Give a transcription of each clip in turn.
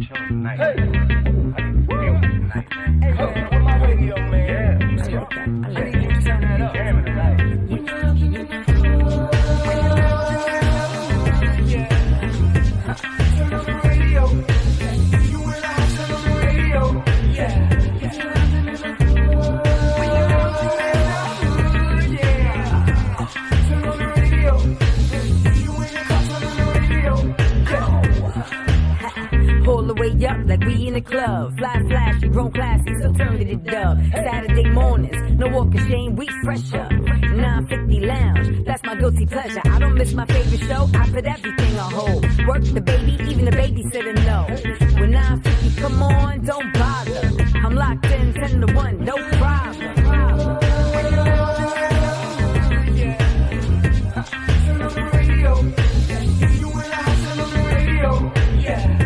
Hey, on my radio, man. I need you to turn that up. Damn it, turn on the radio. You and I turn on the radio. Yeah. Turn on the radio. You and I turn on the radio. Pull the way up like we in the club. Fly flashy, grown classy, so turn to the dub. Saturday mornings, no walk of shame, we fresh up. 950 Lounge, that's my guilty pleasure. I don't miss my favorite show, I put everything on hold. Work the baby, even the babysitter know. When 950 come on, don't bother. I'm locked in 10 to 1, no problem. Turn on the radio. You and I turn on the radio. Yeah.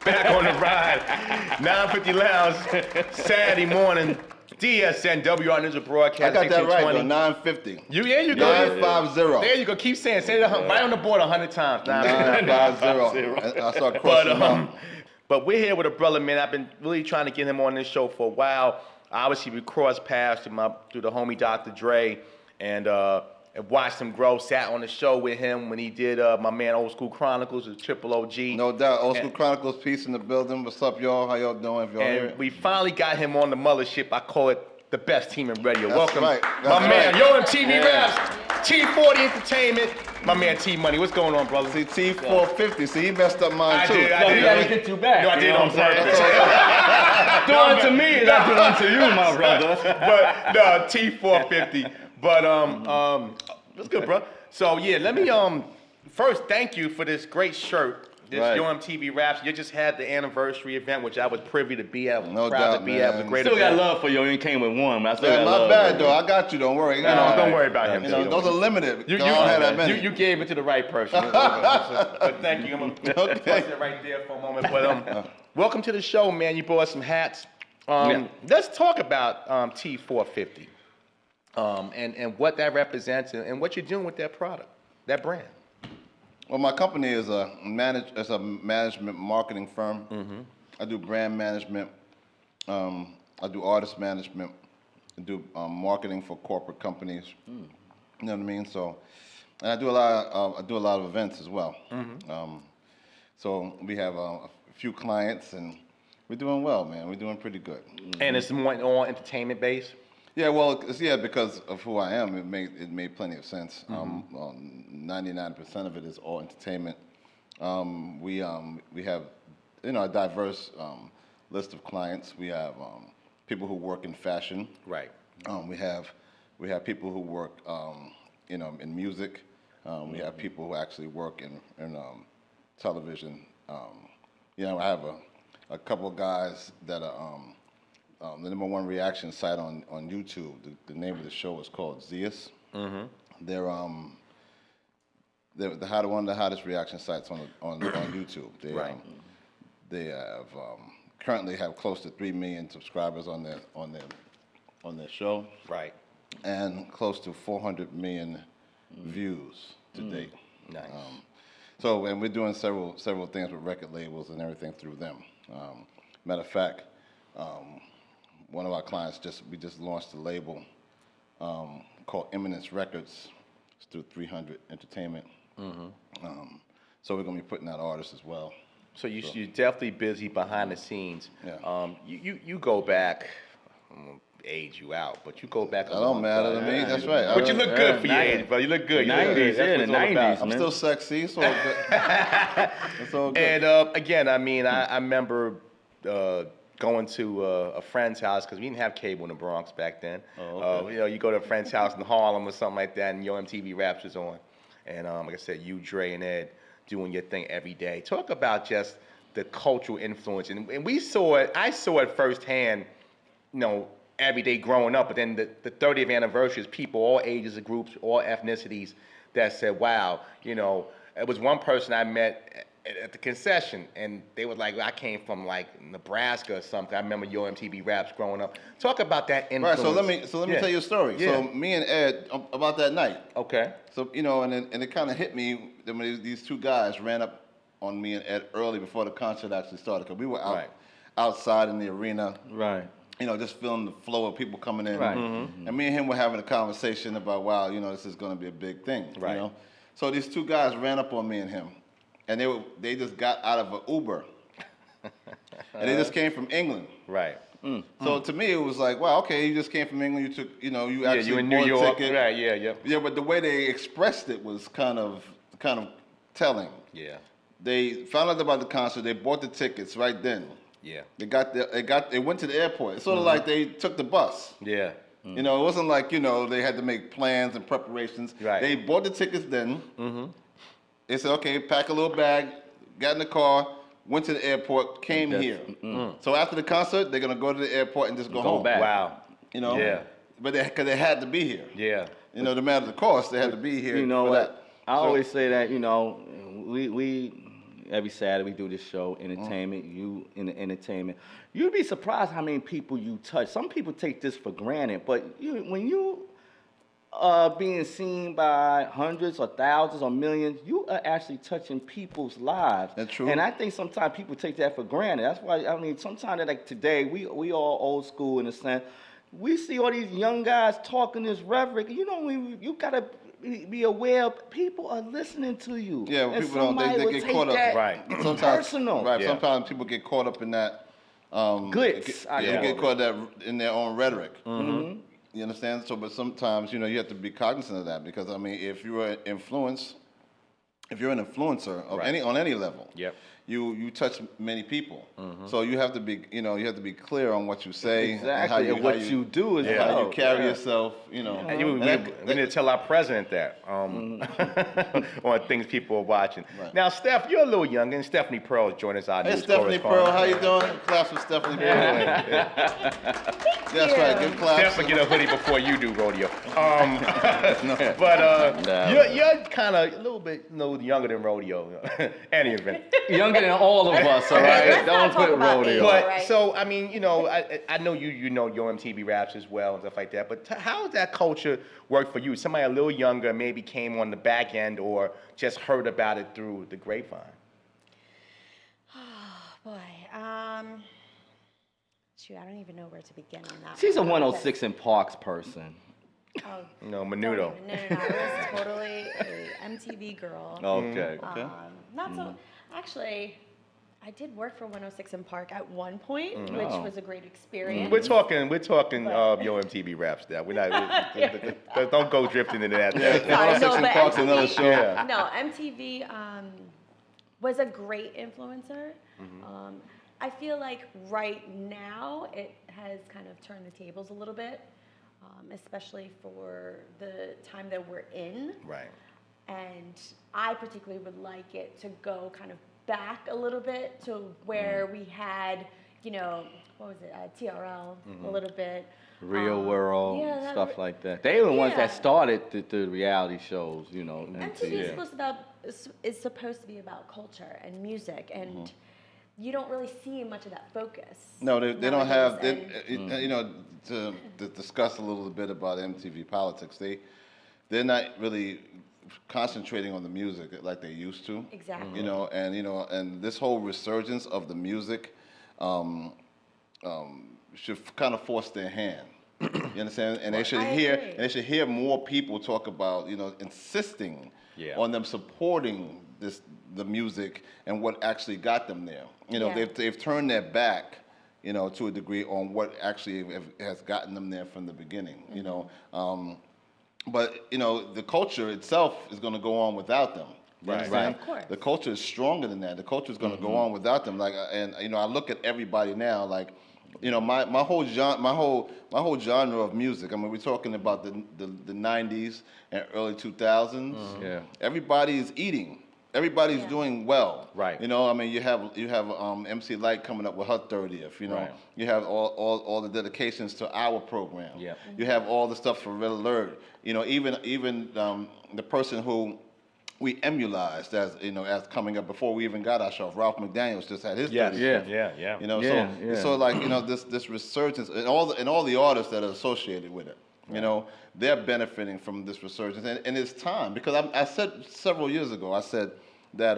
Back on the ride, 950 Lounge, Saturday morning, DSN, WR News Broadcast. I got that right, 1620. though, 950. There you go. 950. There you go. Keep saying, say it right on the board 100 times. 950. I start crossing them. But we're here with a brother, man. I've been really trying to get him on this show for a while. Obviously, we crossed paths through the homie Dr. Dre, and watched him grow. Sat on the show with him when he did my man Old School Chronicles with Triple OG. No doubt. Old School Chronicles, peace in the building. What's up, y'all? How y'all doing? If y'all hear And it? we finally got him on the mothership. I call it the best team in radio. That's Welcome, right. my That's man, right. Yo MTV Raps, T40 Entertainment, my man T Money. What's going on, brother? See, T450. See, he messed up mine, I too. did. I You gotta get you back. No, I you did know on what I'm purpose. saying? Do it to me, and I do it to you, my brother. But no, T450. But that's good, bro. So yeah, let me first thank you for this great shirt. This Right. Yo MTV Raps. You just had the anniversary event, which I was privy to be at. I was No proud doubt, to be at. It was a man. great Still got event. love for you. You came with one, but I still Yeah, got my love. bad, though. I got you. Don't worry. No, don't worry about him. You know, T. those are limited. You, I don't have that many. you gave it to the right person. But thank you. I'm going to Okay. pause it right there for a moment. But welcome to the show, man. You brought us some hats. Yeah. Let's talk about T450 and what that represents and what you're doing with that product, that brand. Well, my company is a management marketing firm. Mm-hmm. I do brand management. I do artist management. I do marketing for corporate companies. You know what I mean? So, and I do a lot of events as well. Mm-hmm. So we have a few clients, and we're doing well, man. We're doing pretty good. And it's more all entertainment based. Yeah, well, because of who I am, it made plenty of sense. 99% of it is all entertainment. We have a diverse list of clients. We have people who work in fashion. Right. We have people who work in music. We have people who actually work in television. I have a couple of guys that are. The #1 reaction site on YouTube. The name of the show is called Zeus. Mm-hmm. They're one of the hottest reaction sites on YouTube. They have currently have close to 3 million subscribers on their show. Right. And close to 400 million views to date. Nice. And we're doing several things with record labels and everything through them. Matter of fact. One of our clients we just launched a label called Eminence Records. It's through 300 Entertainment. So we're gonna be putting out artists as well. So you're definitely busy behind the scenes. Yeah. You go back. I'm gonna age you out, but you go back. That don't matter to me. That's right. But you look good for your age, bro. You look good. You look 90s, good. That's yeah, what the it's all about. 90s. I'm man. still sexy. It's all good. It's all good. And again, I mean, I remember going to a friend's house because we didn't have cable in the Bronx back then. Oh, okay. You go to a friend's house in Harlem or something like that, and Yo MTV Raps was on, and like I said, you, Dre, and Ed doing your thing every day. Talk about just the cultural influence, and we saw it. I saw it firsthand. every day growing up. But then the 30th anniversary is people, all ages, groups, all ethnicities that said, wow, you know, it was one person I met at the concession, and they were like, I came from like Nebraska or something. I remember Yo MTV Raps growing up. Talk about that influence. Right. So let me Yeah. tell you a story. Yeah. So me and Ed about that night. Okay. So you know, and it kind of hit me that when these two guys ran up on me and Ed early before the concert actually started, because we were outside in the arena. Right. You know, just feeling the flow of people coming in. Right. And me and him were having a conversation about, wow, you know, this is going to be a big thing. Right. You know? So these two guys ran up on me and him, and they just got out of an Uber, and they just came from England. Right. So to me, it was like, wow, okay, you just came from England. You took, you know, you actually you in bought New a York. ticket. Right. Yeah. Yep. Yeah, but the way they expressed it was kind of telling. Yeah. They found out about the concert. They bought the tickets right then. Yeah. They went to the airport. It's sort of like they took the bus. Yeah. You know, it wasn't like, you know, they had to make plans and preparations. Right. They bought the tickets then. They said, okay, pack a little bag, got in the car, went to the airport, came here. So after the concert, they're going to go to the airport and just go home. back. Wow. You know? Yeah. But because they had to be here. Yeah. You know, no matter the cost, they had to be here. You know for what? that. I So- always say that, you know, we every Saturday we do this show, entertainment, you in the entertainment. You'd be surprised how many people you touch. Some people take this for granted, but when you being seen by hundreds or thousands or millions, you are actually touching people's lives. That's true. And I think sometimes people take that for granted. That's why, I mean, sometimes like today, we all old school in a sense. We see all these young guys talking this rhetoric. You know, you gotta be aware people are listening to you. Yeah, and people don't. They somebody will get take caught up. that Right. Sometimes, personal. Right. Yeah. Sometimes people get caught up in that. Glitz, I They call get it. caught that in their own rhetoric. You understand? So, but sometimes you know you have to be cognizant of that because I mean, if you're an influencer of Right. on any level, Yep. you touch many people. So you have to be clear on what you say, and how Exactly. you, And what how you do is how you well. carry Yeah. yourself. You know, And And we that- need to tell our president that on things people are watching. Right. Now, Steph, you're a little younger, and Stephanie Pearl joined us. Our Hey, news Stephanie Pearl, correspondent. how you doing? Claps for Stephanie Pearl. That's right, good claps. Steph will get a hoodie before you do, Rodeo. But No. you're kind of a little bit younger than Rodeo. Any event. Younger than all of us, all right? Let's not Don't talk put about rodeo. age. But Right. so I mean, you know, I know you know your MTV Raps as well and stuff like that. But how does that culture work for you? Somebody a little younger maybe came on the back end or just heard about it through the grapevine. Boy, shoot, I don't even know where to begin on that. She's a one. 106 in Parks person. Oh, No, don't Menudo. even- No, I was totally a MTV girl. Okay. Not so. Actually, I did work for 106 in Park at one point, which Oh. was a great experience. We're talking But- your MTV Raps now. We're not. Don't go drifting into that. Sorry, no, 106 in but Park's another MTV show. Yeah. No, MTV was a great influencer. I feel like right now it has kind of turned the tables a little bit, especially for the time that we're in. Right. And I particularly would like it to go kind of back a little bit to where we had, you know, what was it, TRL a little bit. Real World, yeah, that stuff re- like that. They were the ones Yeah. that started the reality shows, you know. MTV is supposed to be about culture and music, and you don't really see much of that focus. No, they don't have. nowadays, You know, to discuss a little bit about MTV politics, they're not really concentrating on the music like they used to. Exactly. You know, and this whole resurgence of the music should kind of force their hand. You understand? And they should I hear, agree. and they should hear more people talk about, you know, insisting Yeah. on them supporting the music and what actually got them there. You know, Yeah. they've turned their back, you know, to a degree on what actually has gotten them there from the beginning. You know, but you know, the culture itself is going to go on without them. You Right. understand? Of course. The culture is stronger than that. The culture is going to go on without them. Like, and you know, I look at everybody now, like, you know, my whole genre of music. I mean, we're talking about the 90s and early 2000s. Yeah. Everybody is eating. everybody's Yeah. doing well. Right. You know, I mean, you have MC Light coming up with her 30th. You know, Right. you have all the dedications to our program. Yep. You have all the stuff for Red Alert. You know, even the person who we emulized as coming up before we even got our show, Ralph McDaniels just had his 30th. Yeah. You know, Yeah, so like this resurgence and all the artists that are associated with it. You know, they're benefiting from this resurgence, and it's time because I said several years ago, I said that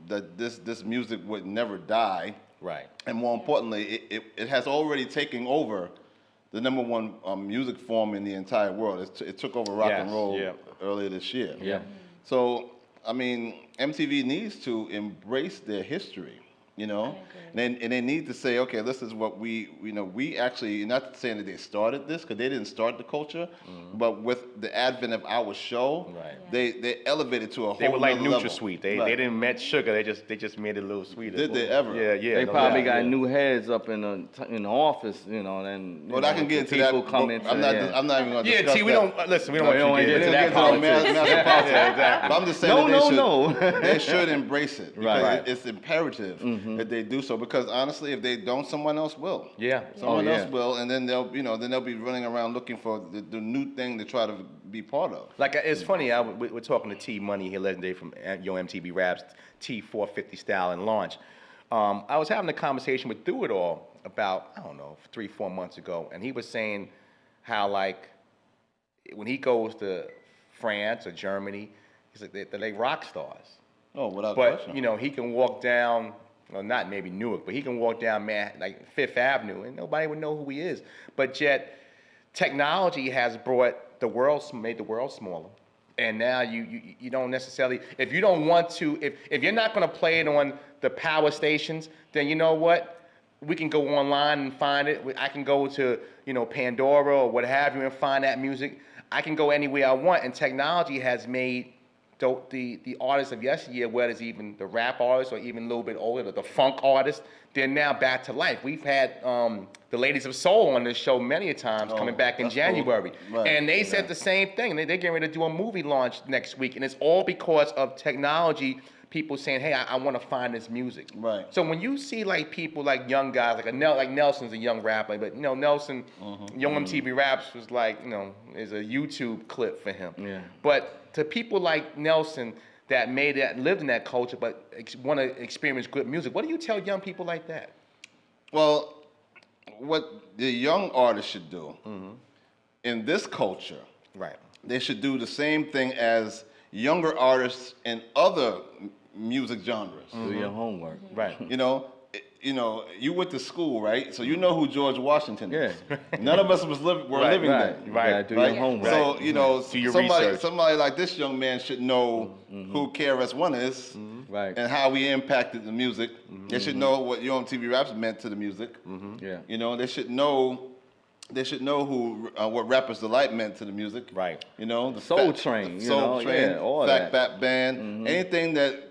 that this music would never die, Right. and more importantly, it has already taken over the number one music form in the entire world. It took over rock and Yes, roll yeah. earlier this year. Yeah. So I mean, MTV needs to embrace their history. You know, and they need to say, okay, this is what we actually, not saying that they started this, because they didn't start the culture, but with the advent of our show, Right. they elevated to a whole They were like nother level. NutraSweet. They Right. didn't met sugar. They just made it a little sweeter. Did they ever? Yeah. They no probably doubt, got yeah. new heads up in the office, you know, and Well, I can get into that. people come but into I'm not. yeah. I'm not even going to Yeah, discuss T, we that. don't listen. We don't No, want you don't you to get wanna into get that into politics. massive politics. Yeah, exactly. But I'm just saying No, that no, no. they should embrace it because Right. it's imperative that they do so. Because honestly, if they don't, someone else will. Yeah. Someone Oh, yeah. else will, and then they'll be running around looking for the new thing to try to be part of. Like it's funny. We're talking to T Money here, legendary from Yo MTV Raps, T450 Style and Launch. I was having a conversation with Do It All about 3-4 months ago, and he was saying how like when he goes to France or Germany, he's like they're like rock stars. Oh, without But question. you know, he can walk down, well, not maybe Newark, but he can walk down like Fifth Avenue, and nobody would know who he is. But yet, technology has brought made the world smaller, and now you don't necessarily, if you don't want to, if you're not going to play it on the power stations, then you know what? We can go online and find it. I can go to Pandora or what have you and find that music. I can go anywhere I want, and technology has made the artists of yesteryear, whether it's even the rap artists or even a little bit older, the funk artists, they're now back to life. We've had the Ladies of Soul on this show many a times coming back in that's cool. January. Right. And they said the same thing. They're getting ready to do a movie launch next week, and it's all because of technology. People saying, hey, I want to find this music. Right. So when you see like people like young guys, like Nelson's a young rapper, but Nelson, Young MTV Raps was like, is a YouTube clip for him. Yeah. But to people like Nelson that lived in that culture, but want to experience good music, what do you tell young people like that? Well, what the young artists should do in this culture, Right. they should do the same thing as younger artists in other music genres. Do your homework. Right. You went to school, right? So you know who George Washington is. Yeah. None of us were living Right. then. Right. You gotta do Right? your homework. So, Right. Do your somebody research. like this young man should know who KRS-One is Right. and how he impacted the music. They should know what Yo MTV Raps meant to the music. Yeah. They should know who what Rappers Delight meant to the music. Right. The Soul Train, Soul Train, yeah, all Fat that. Fat Band, anything that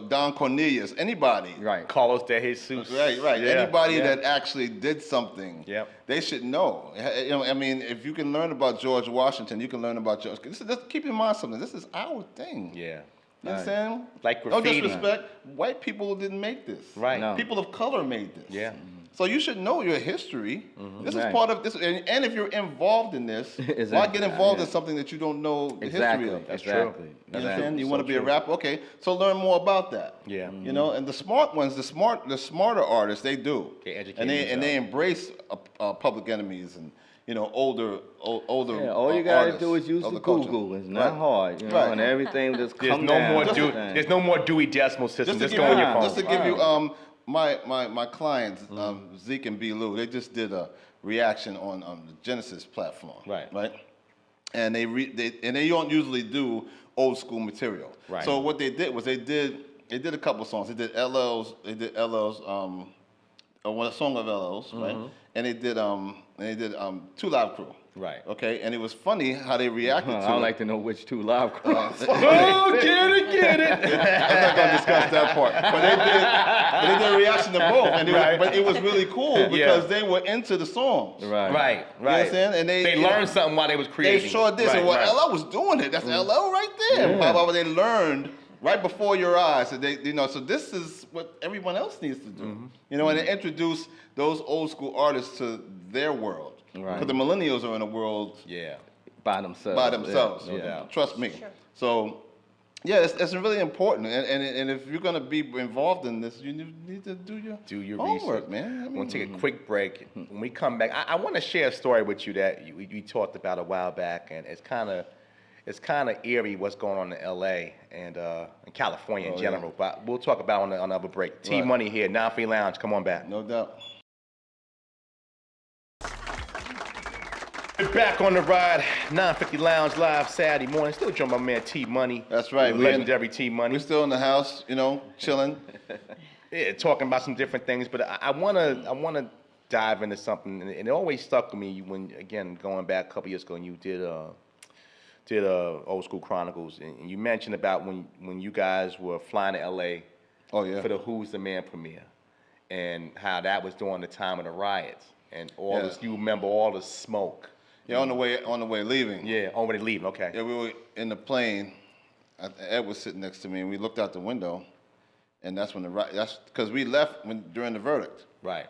Don Cornelius, anybody. Right. Carlos De Jesus. Right. Yeah, Anybody yeah. that actually did something, Yep. they should know. I mean, if you can learn about George Washington, you can learn about George. Just keep in mind something. This is our thing. Yeah. You understand? Like No graffiti. disrespect. White people didn't make this. Right. No. People of color made this. Yeah. So you should know your history. This is Right. part of this, and if you're involved in this, why get involved in something that you don't know the Exactly. history of? That's true. Exactly. You understand? You So want to be a true. rapper? Okay, so learn more about that. Yeah. And the smart ones, the smarter artists, they do. They educate and they themselves. embrace Public Enemies and older. Yeah, all you gotta artists do is use of the culture. Google. It's not Right. hard, Right. and everything just There's come no down. more Everything. There's no more Dewey Decimal System. Just Just to go give on you, your phone. just to give you my clients, Zeke and B. Lou, they just did a reaction on the Genesis platform. Right. Right. And they don't usually do old school material. Right. So what they did was they did a couple songs. They did LL's one song of LL's, right? And they did Two Live Crew. Right. Okay. And it was funny how they reacted to I would it. like to know which two live crews. Oh, get it. I'm not gonna discuss that part. But they did a reaction to both, and but it was really cool because they were into the songs. Right. Right. You understand? And They learned something while they was They creating. sure did. Right, So right. LL was doing it. That's LL right there. Yeah. But they learned right before your eyes. So they, so this is what everyone else needs to do. And introduce those old school artists to their world. Right. Because the millennials are in a world Yeah. By themselves. by themselves. No doubt. Trust me. Sure. So, yeah, it's really important. And if you're going to be involved in this, you need to do your homework, research. man. I We'll mean, take a quick break. When we come back, I want to share a story with you that we talked about a while back, and it's kind of eerie what's going on in L.A. and in California in Oh, general. But we'll talk about it on another break. T Right. Money here, 9 Lounge. Come on back. no doubt. We're back on the ride, 950 Lounge live Saturday morning. Still joined by my man T Money. That's right. The We're in- legendary T Money. We're still in the house, chilling. Yeah, talking about some different things, but I wanna dive into something, and it always stuck with me when, again, going back a couple years ago, and you did Old School Chronicles, and you mentioned about when you guys were flying to L.A. Oh, yeah. for the Who's the Man premiere, and how that was during the time of the riots, and all Yeah. this. You remember all the smoke. Yeah, on the way leaving. Yeah, already leaving. Okay. Yeah, we were in the plane. Ed was sitting next to me, and we looked out the window, and that's when that's because we left during the verdict. Right.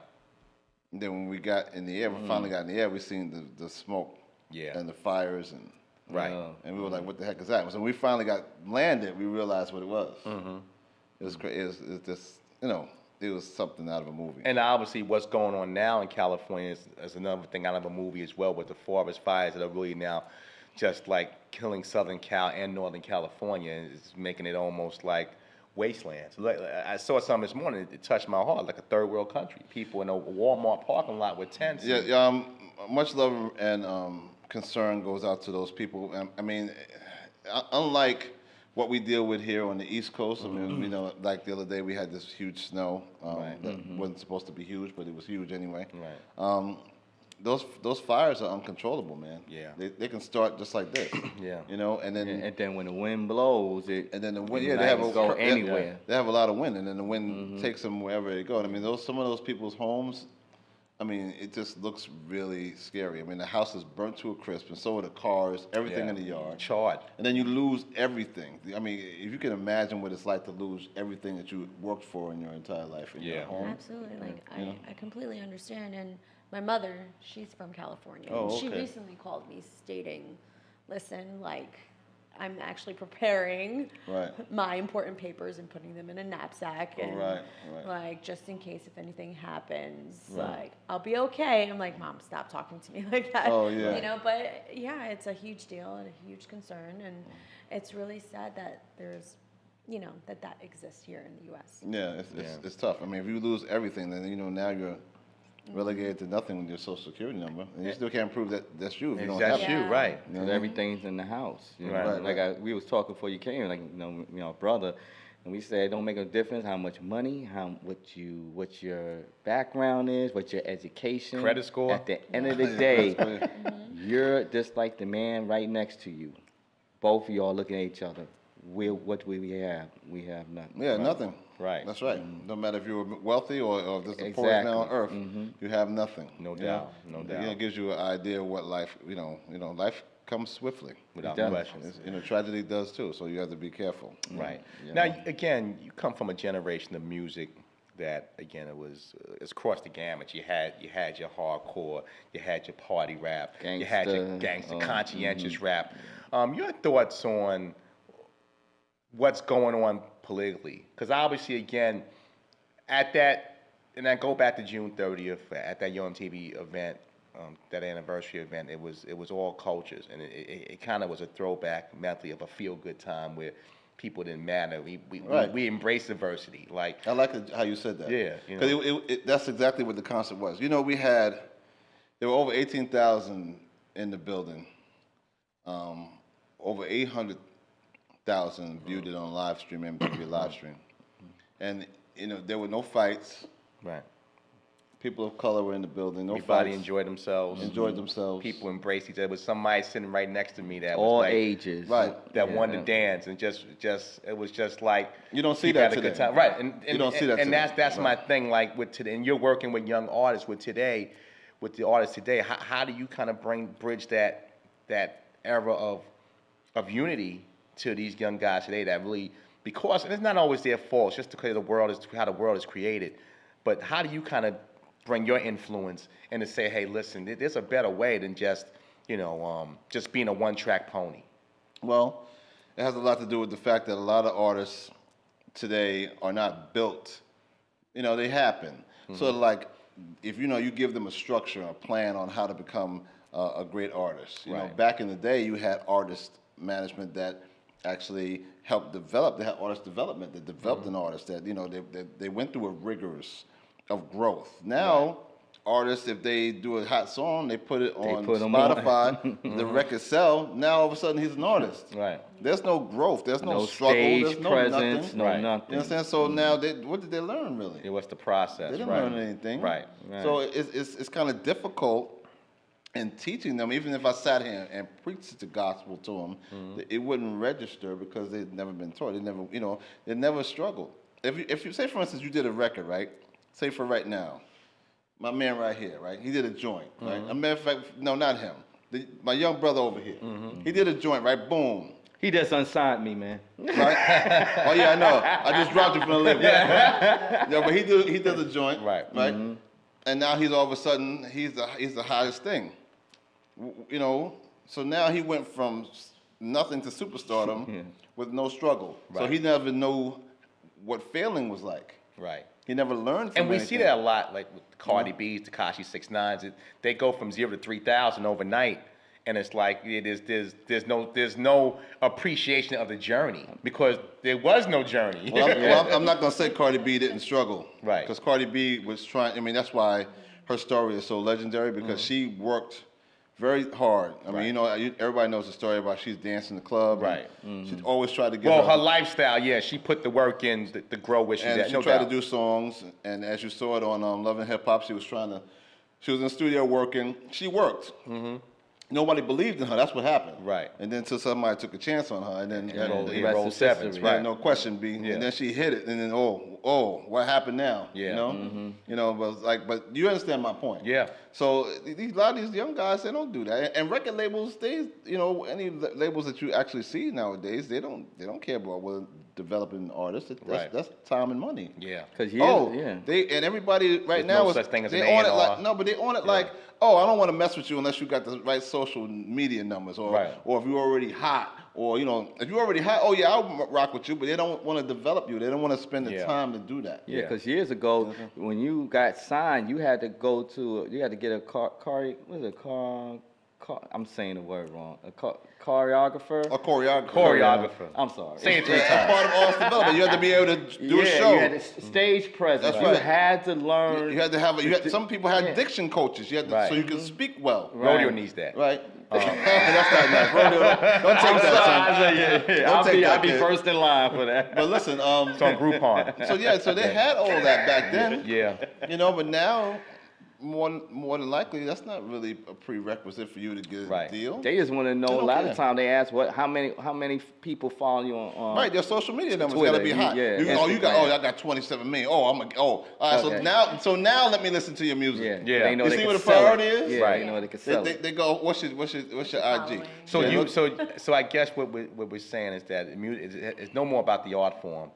And then when we got in the air, we finally got in the air, we seen the smoke. Yeah. And the fires and Right. and we were like, what the heck is that? So when we finally got landed, we realized what it was. It was crazy. It was just, it was something out of a movie. And obviously, what's going on now in California is another thing out of a movie as well, with the forest fires that are really now just like killing Southern Cal and Northern California. It's making it almost like wastelands. Like, I saw something this morning, it touched my heart, like a third world country. People in a Walmart parking lot with tents. Yeah, much love and concern goes out to those people. I mean, unlike what we deal with here on the East Coast, I mean, like the other day we had this huge snow that wasn't supposed to be huge, but it was huge anyway. Right. Those fires are uncontrollable, man. Yeah. They can start just like this. Yeah. And then And then when the wind blows, and then the wind, it they have might go yeah, anywhere. They have a lot of wind, and then the wind takes them wherever they go. And I mean, some of those people's homes, I mean, it just looks really scary. I mean, the house is burnt to a crisp, and so are the cars, everything Yeah. in the yard. Charred. And then you lose everything. I mean, if you can imagine what it's like to lose everything that you worked for in your entire life in your Yeah. home. Absolutely. Like, I completely understand. And my mother, she's from California. Oh, and she okay. recently called me stating, listen, like, I'm actually preparing Right. my important papers and putting them in a knapsack. Oh, And, right. like, just in case if anything happens, Right. like, I'll be okay. I'm like, Mom, stop talking to me like that. Oh, yeah. But yeah, it's a huge deal and a huge concern. And it's really sad that there's, that exists here in the U.S. Yeah, it's tough. I mean, if you lose everything, then now you're relegated to nothing with your social security number, and you still can't prove that that's you if you don't have That's it. you, Yeah. right. You know Because what I mean? everything's in the house. You know? Right, Like we was talking before you came, like brother, and we said it don't make a difference how much money, what your background is, what your education, Credit score. At the end of the day, you're just like the man right next to you. Both of y'all looking at each other. What do we have? We have nothing. Yeah, nothing. Right. That's right. No matter if you're wealthy or just the poorest man on earth, you have nothing. No you doubt, know? no doubt. It gives you an idea of what life, life comes swiftly. Without does. question. Tragedy does too, so you have to be careful. Right. Yeah. Now, again, you come from a generation of music that, again, it's across the gamut. You had your hardcore, you had your party rap, you had your Gangsta, gangster, conscientious rap. Your thoughts on what's going on politically? Because obviously, again, and I go back to June 30th at that UMTV event, that anniversary event. It was all cultures, and it kind of was a throwback method of a feel good time where people didn't matter. We embraced diversity. Like, I like how you said that. Yeah, Because that's exactly what the concert was. There were over 18,000 in the building. Over 800,000 viewed it on live stream, MTV live stream. And, there were no fights. right. People of color were in the building. No Everybody fights. enjoyed themselves. Enjoyed themselves. People embraced each other. There was somebody sitting right next to me that All was like, ages. Right. that Yeah. wanted to dance, and it was just like You don't see people that had a good today. time, right? And You don't see that and today. that's my Right. thing. Like with today, and you're working with young artists with the artists today. How do you kind of bridge that era of unity to these young guys today that really because, and it's not always their fault, it's just because the world is how the world is created. But how do you kind of bring your influence and to say, hey, listen, there's a better way than just, just being a one-track pony? Well, it has a lot to do with the fact that a lot of artists today are not built. They happen. So like, if you give them a structure, a plan on how to become a great artist. Right. Back in the day, you had artist management that actually helped develop. They had artist development that developed an artist that they went through a rigorous of growth. Now, artists, if they do a hot song, they put it on put 'em on. Spotify. The record sell. Now all of a sudden he's an artist. Right. There's no growth. There's no, No struggle. stage There's no presence, nothing. no Right. nothing. You understand? So now, what did they learn really? Yeah, what's the process? They didn't right. learn anything. Right. So it's kind of difficult in teaching them. Even if I sat here and preached the gospel to them, it wouldn't register because they'd never been taught. They never struggled. If you say, for instance, you did a record, right? Say for right now, my man right here, right? He did a joint, right? A matter of fact, no, not him. My young brother over here. He did a joint, right? Boom. He just unsigned me, man. Right? Oh yeah, I know. I just dropped you from the label. Yeah, but he did the joint, Right. Right. And now he's all of a sudden he's the hottest thing. So now he went from nothing to superstardom with no struggle. So Right. he never knew what failing was like. Right. He never learned. From And we see anything. that a lot, like with Cardi B's, Tekashi 6ix9ine. They go from 0 to 3,000 overnight, and it's like there's no appreciation of the journey because there was no journey. Well, I'm not gonna say Cardi B didn't struggle, Right. Because Cardi B was trying. I mean, that's why her story is so legendary because she worked very hard. I mean, everybody knows the story about she's dancing in the club. Right. She always tried to get. Well, her lifestyle, yeah, she put the work in to grow where she's and at. she No tried doubt. to do songs, and as you saw it on Love and Hip Hop, she was in the studio working. She worked. Nobody believed in her. That's what happened. Right. And then until somebody took a chance on her, and then He rolled rest is sevens, history. right, no question, B. Yeah. And then she hit it, and then what happened now? Yeah. But it's like, but you understand my point. Yeah. So a lot of these young guys, they don't do that. And record labels, any labels that you actually see nowadays, they don't care about whether developing artists. Right. That's time and money. Yeah. Because And everybody right There's now no is such thing as they an on it A&R. like no, but they on it like, oh, I don't want to mess with you unless you got the right social media numbers, or Right. or if you're already hot, or if you're already hot, oh yeah, I'll rock with you, but they don't want to develop you. They don't want to spend the Yeah. time to do that. Yeah, because years ago, when you got signed, you had to get a I'm saying the word wrong. Choreographer. A choreographer. Choreographer. I'm sorry. Say it 3 That's times. part of artist development. You have to be able to do a show. You had stage presence. That's You right. had to learn. You had to have. Some people had diction coaches. You had to, Right. so you can speak well. Rodeo needs that. Right. That's not nice. Rodeo, don't take that, son. Don't take that, I'll be kid. first in line for that. But listen, It's on Groupon. so they had all that back then. Yeah. But now, more than likely, that's not really a prerequisite for you to get Right. a deal. They just want to know. They A don't lot care. of time they ask how many people follow you on. Right, their social media numbers Twitter, gotta be hot. yeah, I got 27 million. All right. Okay. So now let me listen to your music. Yeah. Yeah. They know You they see can what the sell priority it. is? Yeah, Right. they know they can sell it. They go, what's your IG? So Yeah. so I guess what we're saying is that it's no more about the art form.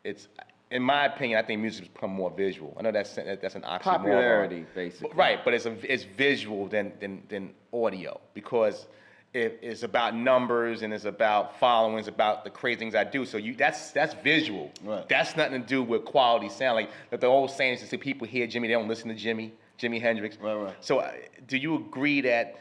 It's, in my opinion, I think music's become more visual. I know that's an oxymoron. Popularity, basically. Right, but it's visual than audio because it's about numbers and it's about following, it's about the crazy things I do. So that's visual. Right. That's nothing to do with quality sound. Like the old saying is to see people hear Jimmy, they don't listen to Jimi Hendrix. Right. So do you agree that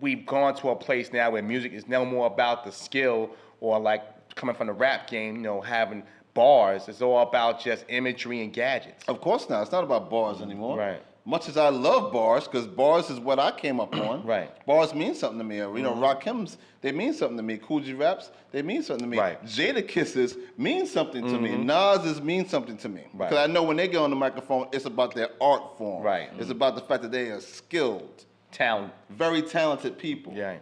we've gone to a place now where music is no more about the skill or like coming from the rap game, having bars? It's all about just imagery and gadgets. Of course not. It's not about bars anymore. Right. Much as I love bars, because bars is what I came up on. Right. Bars mean something to me. Rakims, they mean something to me. Cool G Raps, they mean something to me. Right. Jada Kisses mean something to me. Nas's mean something to me. Right. Because I know when they get on the microphone, it's about their art form. Right. It's about the fact that they are skilled, Talent. very talented people. Yeah.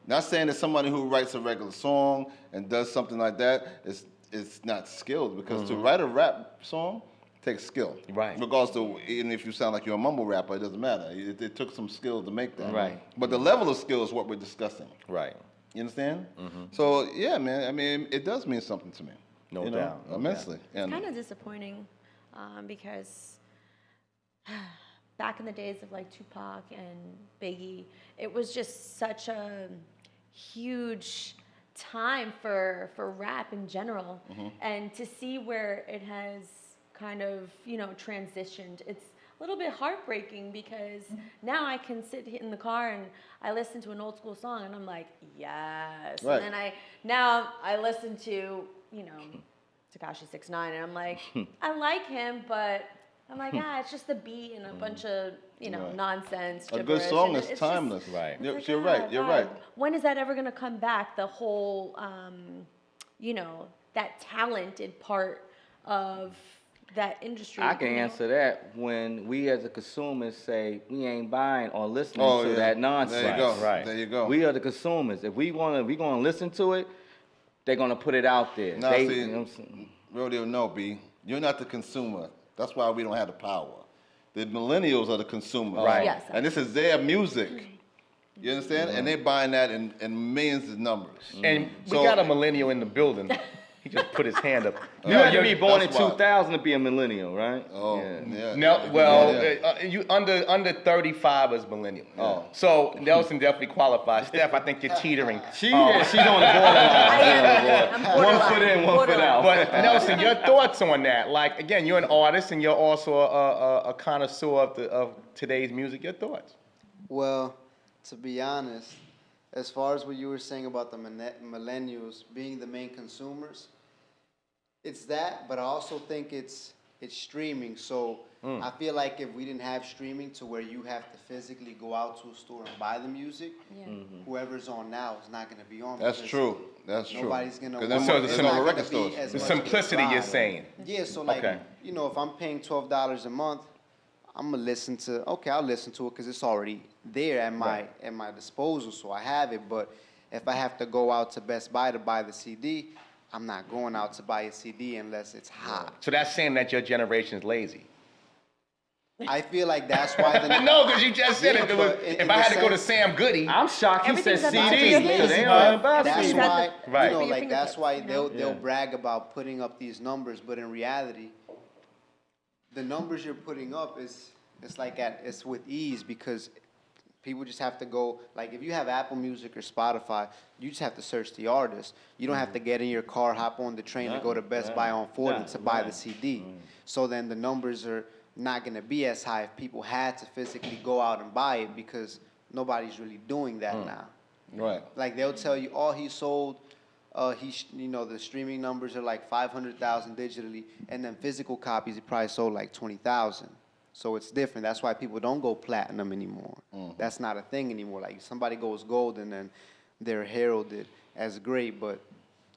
Not saying that somebody who writes a regular song and does something like that is not skilled, because to write a rap song takes skill. Right. Regardless to, even if you sound like you're a mumble rapper, it doesn't matter. It took some skill to make that. Right. But the level of skill is what we're discussing. Right. You understand? So yeah, man. I mean, it does mean something to me. No you know, doubt, no immensely. It's And kind of disappointing because back in the days of like Tupac and Biggie, it was just such a huge time for rap in general. And to see where it has kind of, transitioned, it's a little bit heartbreaking because now I can sit in the car and I listen to an old school song and I'm like, yes. Right. And then now I listen to, Tekashi 6ix9ine and I'm like, I like him, but I'm like, it's just the beat and a bunch of, nonsense. a good gibberish, song and is it's timeless. Just, Right. You're, it's you're like, right. You're God, right. when is that ever going to come back? The whole, that talented part of that industry. I can answer that when we as a consumer say we ain't buying or listening Oh, to yeah. that nonsense. There you go. Right. There you go. We are the consumers. If we gonna listen to it, they're gonna put it out there. Now, They- see, you know what I'm saying? Rodeo, no, B. You're not the consumer. That's why we don't have the power. The millennials are the consumers. Right. Yes. And this is their music. You understand? And they're buying that in millions of numbers. And we So- got a millennial in the building. He just put his hand up. You had to be born in that's why. 2000 to be a millennial, right? Oh, yeah. No, well, Yeah. you under 35 is millennial. Oh. So Nelson definitely qualifies. Steph, I think you're teetering. She's on the borderline. I am. I'm One borderline. foot in, one foot Borderline. out. But Nelson, your thoughts on that? Like, again, you're an artist and you're also a connoisseur of today's music. Your thoughts? Well, to be honest, as far as what you were saying about the millennials being the main consumers, it's that, but I also think it's streaming. So I feel like if we didn't have streaming to where you have to physically go out to a store and buy the music, Yeah. whoever's on now is not going to be on. That's because true. That's true. Nobody's going to. 'Cause then So it's the not sim- record stores. The simplicity you're saying. Yeah, so like, Okay. if I'm paying $12 a month, I'm gonna listen to. Okay, I'll listen to it because it's already there at my disposal, so I have it. But if I have to go out to Best Buy to buy the CD, I'm not going out to buy a CD unless it's hot. So that's saying that your generation is lazy. I feel like that's why the. No, because you just said Yeah, it. It was, but in if the I had to go to sense- Sam Goody, I'm shocked he said Everything's at the CD. tip of your Because they hands. don't know about That's CD. why, Right. you know, Your like that's why fingertips, they'll brag about putting up these numbers, but in reality, the numbers you're putting up it's with ease because people just have to go. Like if you have Apple Music or Spotify, you just have to search the artist. You don't have to get in your car, hop on the train, and go to Best Buy on 40 to buy the CD. So then the numbers are not going to be as high if people had to physically go out and buy it because nobody's really doing that now. Right. Like they'll tell you, oh, he sold, the streaming numbers are like 500,000 digitally, and then physical copies he probably sold like 20,000. So it's different. That's why people don't go platinum anymore. That's not a thing anymore. Like somebody goes gold and then they're heralded as great, but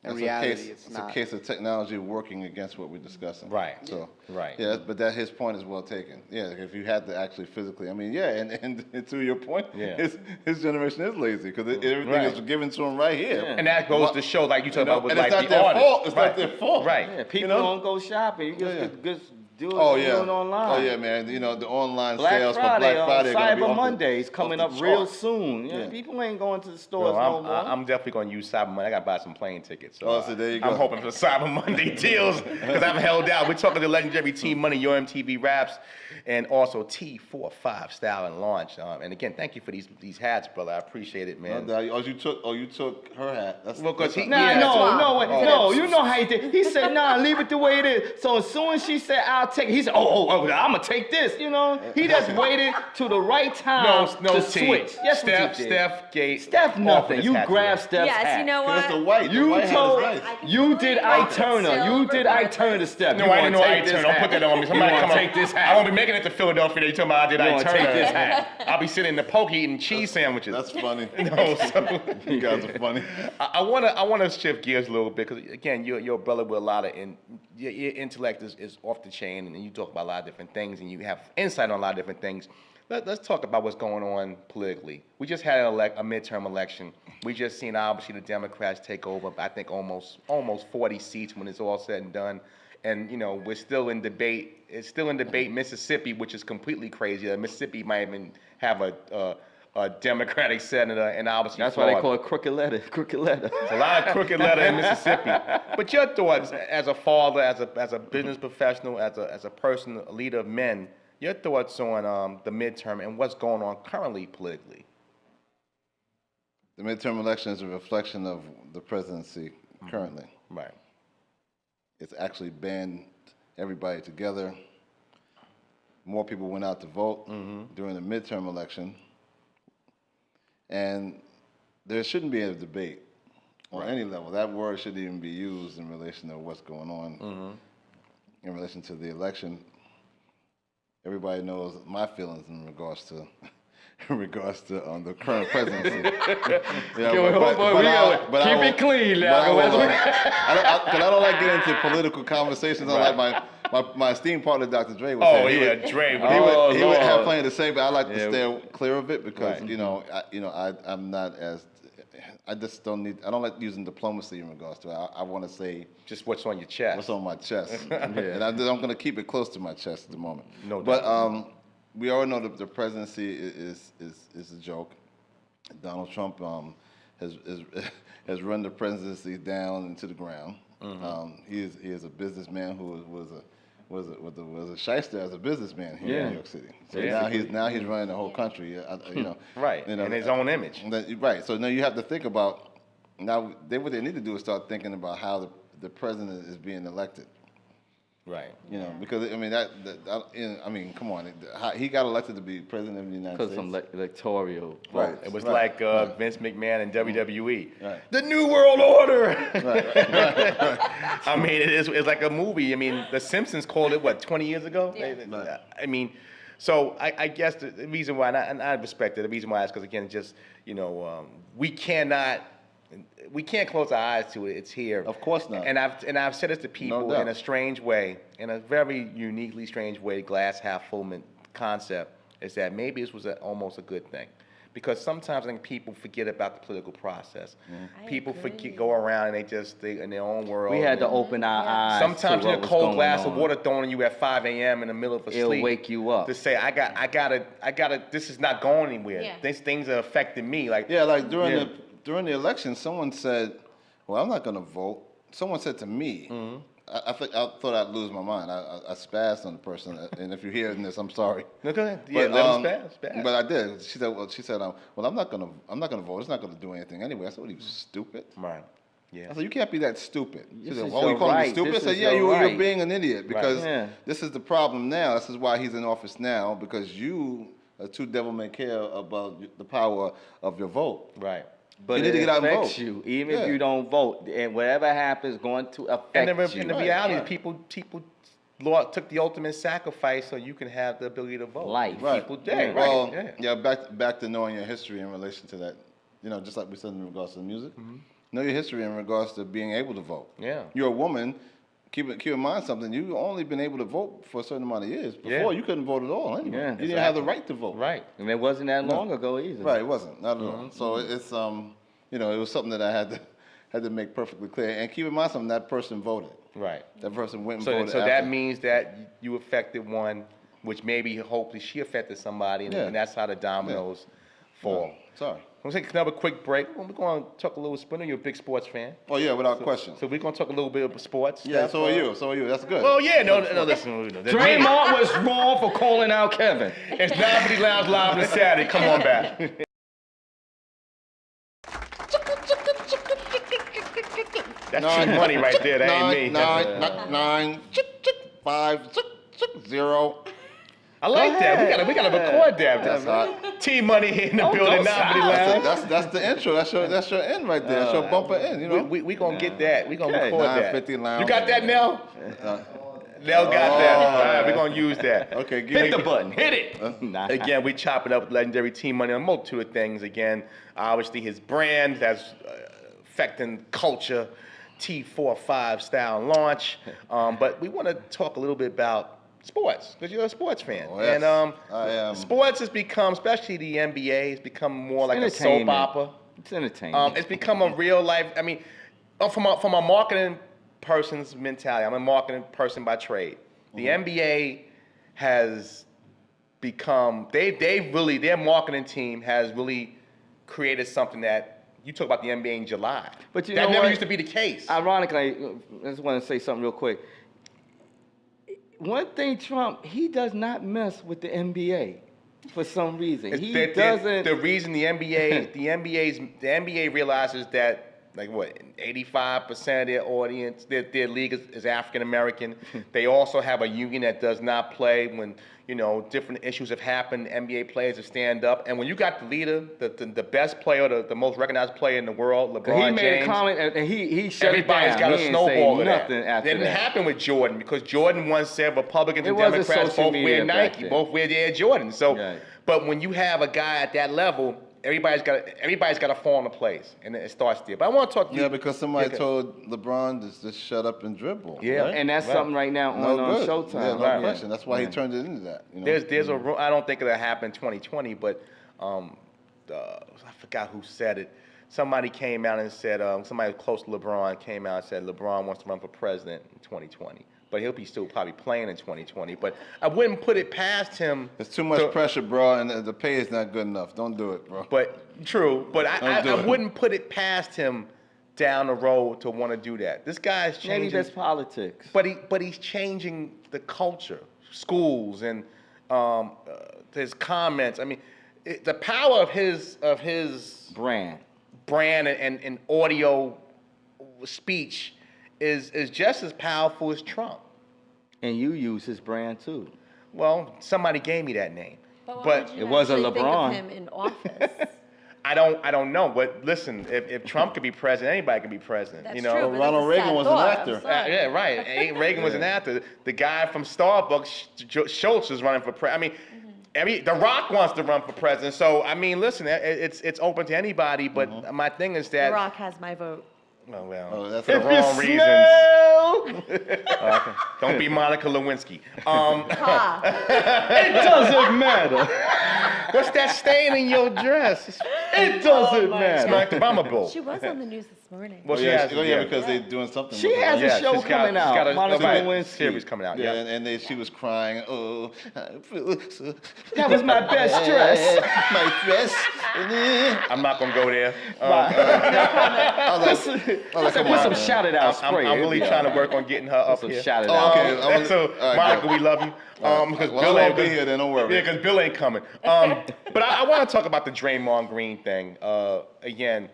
in reality, it's not. a case of technology working against what we're discussing. Right. So. Right. Yeah, but his point is well taken. Yeah, if you had to actually physically, I mean, yeah, and to your point, Yeah. his generation is lazy because everything Right. is given to him right here. Yeah. and that goes to show, like you talking about, with and like it's not the their artist. fault. It's Right. not their fault. Right. Yeah, people know? don't go shopping. You just, Yeah. just do it, Oh do yeah. it online. Oh yeah, man. You know the online Black sales Friday, for Black Friday are gonna be Cyber off the- Mondays coming off up the real chart. soon. Yeah, Yeah. people ain't going to the stores Well, no more. I'm definitely going to use Cyber Monday. I got to buy some plane tickets. So, Oh, so there you go. I'm hoping for Cyber Monday deals because I've held out. We're talking to legendary Team Money, Your MTV Raps, and also T45 Style and Launch. And again, thank you for these hats, brother. I appreciate it, man. You took her hat. That's, Well, 'cause he- Nah, Yeah, no, that's no, why. wait, no. You know how he did. He said, "Nah, leave it the way it is." So as soon as she said, "I'll take it," he said, "Oh, I'm gonna take this." You know, he just waited to the right time No, to T. switch. Yes, what you did. Steph Gate. Steph, offered nothing. his You hat to grabbed me. Steph's Yes, hat. you know Because what? it's the white. You the white told, hat is nice. you did Ike Turner. You Silver did Ike purpose. Turner, Steph. No, You I wanna didn't know I take this Turner. Don't hat. put that on me. You Somebody wanna come take up. this I hat. won't be making it to Philadelphia. They talking about I did You I wanna Turner. take this hat. I'll be sitting in the poke eating cheese sandwiches. That's funny. No, so You guys are funny. I wanna shift gears a little bit because again, you're a brother with a lot of your intellect is off the chain, and you talk about a lot of different things, and you have insight on a lot of different things. Let's talk about what's going on politically. We just had a midterm election. We just seen obviously the Democrats take over. I think almost 40 seats when it's all said and done. And we're still in debate. It's still in debate Mississippi, which is completely crazy. Mississippi might even have a a Democratic senator, and obviously That's why they Florida. call it crooked letter. Crooked letter. A lot of crooked letter in Mississippi. But your thoughts as a father, as a business professional, as a person, a leader of men, your thoughts on the midterm and what's going on currently politically? The midterm election is a reflection of the presidency currently. Right. It's actually band everybody together. More people went out to vote during the midterm election. And there shouldn't be a debate on any level. That word shouldn't even be used in relation to what's going on in relation to the election. Everybody knows my feelings in regards to the current presidency. You know, Keep it clean now. Because I don't like getting into political conversations. I like my esteemed partner, Dr. Dre. Was Oh, saying, yeah, Dre. He would have plenty to say, but I like to stay clear of it because Right. I'm not as. I just don't need. I don't like using diplomacy in regards to it. I want to say Just what's on your chest. what's on my chest, and I'm going to keep it close to my chest at the moment. No But doubt. we all know that the presidency is a joke. Donald Trump has run the presidency down into the ground. He is a businessman who was a shyster as a businessman here in New York City. So now he's running the whole country. Right. In his own image. Right. So now you have to think about what they need to do is start thinking about how the president is being elected. Right. Because I mean, come on, he got elected to be president of the United Because States. some electoral. Right. It was right, like Vince McMahon in WWE. Right. The New World Order. Right. I mean, it's like a movie. I mean, The Simpsons called it, what, 20 years ago? Right. I mean, so I guess the reason why, and I respect it, the reason why is because, again, just, we can't close our eyes to it. It's here. Of course not. And I've said this to people doubt. in a strange way, in a very uniquely strange way, glass half full concept, is that maybe this was almost a good thing. Because sometimes I think people forget about the political process. People go around and they in their own world. We had to open our eyes. Sometimes to you what get a was cold going glass of on. water thrown on you at 5 a.m. in the middle of a It'll sleep. wake you up. To say, I gotta, this is not going anywhere. Yeah. These things are affecting me. Like, Like during the election, someone said, "Well, I'm not going to vote." Someone said to me, I thought I'd lose my mind. I spazzed on the person, and if you're hearing this, I'm sorry. No, go ahead. Yeah, let them spaz. But I did. She said, "Well, I'm not gonna vote. It's not gonna do anything anyway." I said, "What are you, stupid?" Right. Yeah. I said, "You can't be that stupid." She This said, is "Well, you your calling me right. stupid?" I This said, is "Yeah, your you're right." being an idiot because Yeah. this is the problem now. This is why he's in office now because you are too devil may care about the power of your vote." Right. But You need it to get out and affects vote. you, even Yeah. if you don't vote. And whatever happens is going to affect And you. the reality is people Lord took the ultimate sacrifice so you can have the ability to vote. Life. Right. People Yeah. did. Well, Right. yeah. Back to knowing your history in relation to that. Just like we said in regards to the music. Know your history in regards to being able to vote. Yeah. You're a woman. Keep in mind something. You've only been able to vote for a certain amount of years. Before, Yeah. you couldn't vote at all. Anyway. Yeah, You didn't have the right to vote. Right. And it wasn't that long ago either. Right. It wasn't. Not at all. So it's it was something that I had to make perfectly clear. And keep in mind something. That person voted. Right. That person went and So voted. that after. means that you affected one, which maybe hopefully she affected somebody, and that's how the dominoes fall. Sorry. We'll take another quick break. We're going to talk a little Spinner. You're a big sports fan. Oh yeah, without question. So we're going to talk a little bit about sports. Yeah. stuff. So are you. So are you. That's good. Well, yeah, no, listen. Draymond was wrong for calling out Kevin. It's Novelty Lounge live on Saturday. Come on back. That's cheap money right there. That ain't me. Nine, 5, 0. I like that. We gotta record that. That's hot. T Money in the building. Novelty Lounge. That's the intro. That's your end right there. That's your bumper end. You know. We gonna get that. We gonna Okay. record that. 950 Lounge. You got that, Nell? Nell got that. All right, we're gonna use that. Okay. Hit the button. Hit it. Nah. Again, we chop it up with legendary T Money on a multitude of things. Again, obviously his brand that's affecting culture, T45 style launch. But we want to talk a little bit about sports because you're a sports fan. Oh, yes. And I am. sports has become, especially the NBA, has become more like a soap Entertainment. opera. It's entertainment. It's become a real life. I mean, from a marketing person's mentality, I'm a marketing person by trade. The NBA has become their marketing team has really created something that you talk about the NBA in July. But you that know never what? used to be the case. Ironically, I just want to say something real quick. One thing, Trump, he does not mess with the NBA for some reason. He doesn't. The reason the NBA realizes that, like what, 85% of their audience, their league is African American. They also have a union that does not play when, you know, different issues have happened. NBA players have stand up, and when you got the leader, the best player, the most recognized player in the world, LeBron James. He made a comment and he shut Everybody's it down. got He a didn't say snowball of that. nothing after It didn't that. happen with Jordan because Jordan once said Republicans It and wasn't Democrats social both media wear back Nike, then. both wear Air Jordan. So, Right. but when you have a guy at that level, everybody's got to fall into place, and it starts there. But I want to talk to you. Yeah, because somebody Yeah, told LeBron to just shut up and dribble. Yeah. right? And that's Right. something right now No on good. Showtime. Yeah, no Right. question. That's why Yeah. he turned it into that. You know? There's a I don't think it'll happen in 2020, but I forgot who said it. Somebody came out and said somebody close to LeBron came out and said LeBron wants to run for president in 2020, but he'll be still probably playing in 2020. But I wouldn't put it past him. It's too much pressure, bro, and the pay is not good enough. Don't do it, bro. But true, but I Don't do it. wouldn't put it past him down the road to want to do that. This guy's changing. Maybe that's politics. But he's changing the culture, schools, and his comments. I mean, the power of his Brand. brand and audio speech is just as powerful as Trump. And you use his brand too. Well, somebody gave me that name, But, but It wasn't think LeBron. of him in office? I don't know. But listen, if Trump could be president, anybody can be president. That's you know, true, but Ronald that's a Reagan sad was an thought. actor. I'm sorry. Yeah, right. Reagan was an actor. The guy from Starbucks, Schultz, is running for president. I mean, The Rock wants to run for president. So I mean, listen, it's open to anybody. But my thing is The that Rock has my vote. oh, well, Oh, that's for the a- wrong reasons. Okay. Don't be Monica Lewinsky. It doesn't matter. What's that stain in your dress? It doesn't It's matter. like the Obama Bowl. She was on the news this morning. Well, Oh, she yeah, has. because they're doing something. She with it, has right? a show she's got- coming she's out. got a- Monica right, Lewinsky. series coming out. Yeah, Yeah. and she was crying. Oh, I feel so- That was my best dress. My dress. I'm not gonna go there. Let's put some shouted out spray. I'm really trying to work on getting her up Some here. shouted Oh, out. okay. I'm So, gonna- all right, Monica, go. we love you. Because Well, Bill I ain't won't be here then, don't worry. Yeah, because Bill ain't coming. But I want to talk about the Draymond Green thing. Again,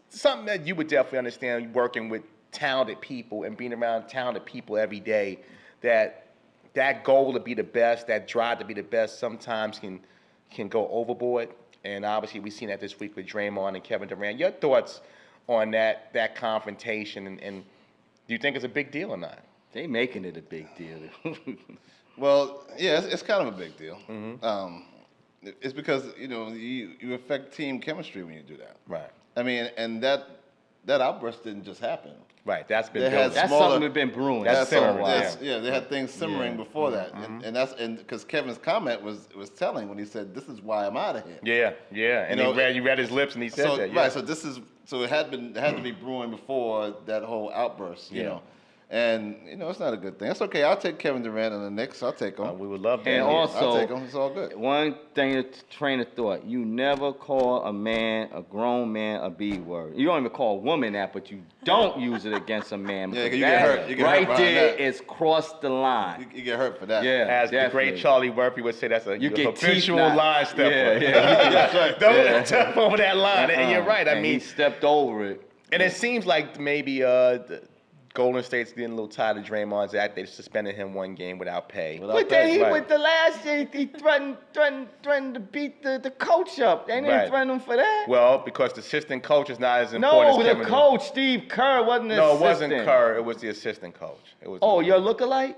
something that you would definitely understand working with talented people and being around talented people every day, that goal to be the best, that drive to be the best sometimes can go overboard. And obviously we've seen that this week with Draymond and Kevin Durant. Your thoughts on that confrontation, and do you think it's a big deal or not? They making it a big deal. Well, yeah, it's kind of a big deal. Mm-hmm. It's because you affect team chemistry when you do that. Right. I mean, and that outburst didn't just happen. Right. That's been They built. had That's smaller- something that's been brewing. That's for a simmering, while. yeah. They had things simmering Yeah. before that, and because Kevin's comment was telling when he said, "This is why I'm out of here." Yeah. And You know, you read his lips and he said So that. Yeah. right, so it had to be brewing before that whole outburst, you Yeah. know, and it's not a good thing. It's okay. I'll take Kevin Durant and the Knicks. I'll take him. We would love that. And Yeah. also, I'll take him. It's all good. one thing, a train of thought: you never call a grown man, a B word. You don't even call a woman that, but you don't use it against a man. Yeah, because you get that hurt. You get hurt right behind there that. is crossed the line. You get hurt for that. Yeah. As the definitely. great Charlie Murphy would say, that's a You get teeth habitual knocked. line stepper. Yeah. That's right. Don't step over that line. And you're right. I And he mean, stepped over it. and it seems like maybe the Golden State's getting a little tired of Draymond's act. They suspended him one game without pay. Without But then Right. with the last year, he threatened to beat the coach up. They didn't Right. threaten him for that. Well, because the assistant coach is not as important No, as the Kevin. coach, Steve Kerr, wasn't the No, it assistant. wasn't Kerr. It was the assistant coach. It was. Oh, your look-alike?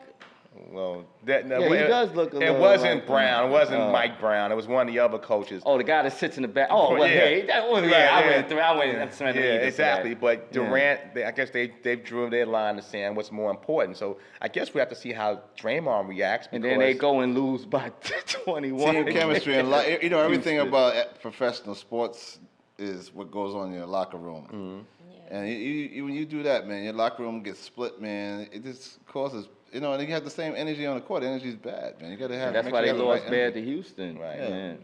Well, Yeah, he does look a It little wasn't like Brown. It wasn't Oh. Mike Brown. It was one of the other coaches. Oh, the guy that sits in the back. Oh, well, Yeah. hey, that was Yeah, I yeah. went through. I went. Yeah, exactly. But Yeah. Durant, I guess they drew their line in the sand. What's more important? So I guess we have to see how Draymond reacts. And then they because- go and lose by 21. Team chemistry and everything Houston. about professional sports is what goes on in your locker room. Mm-hmm. And when you do that, man, your locker room gets split, man. It just causes you know, and he had the same energy on the court. Energy's bad, man. You got to have. That's make why sure they you have the lost right bad energy. to Houston. Right. Yeah.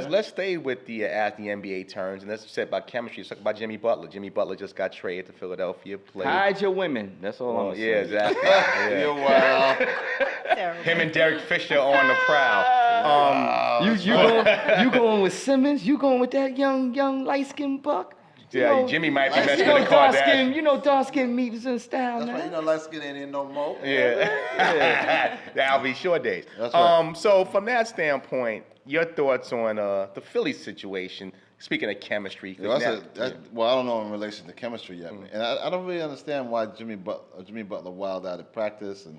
Let's stay with the as the NBA turns, and let's say about chemistry. Let's talk about Jimmy Butler. Jimmy Butler just got traded to Philadelphia. Played. Hide your women. That's all I'm Oh, saying. yeah, exactly. Yeah. You're wild. Terrible. Him and Derek Fisher on the prowl. You going with Simmons? You going with that young light skinned buck? Yeah, Jimmy might be Light messing skin with the dark Kardashians. skin. You know dark skin meets in style That's now. why you know light skin ain't in no more. Yeah. That'll be short days. That's right. So from that standpoint, your thoughts on the Philly situation, speaking of chemistry. 'cause Yeah, now- well, I don't know in relation to chemistry yet, and I don't really understand why Jimmy Butler wilded out at practice, and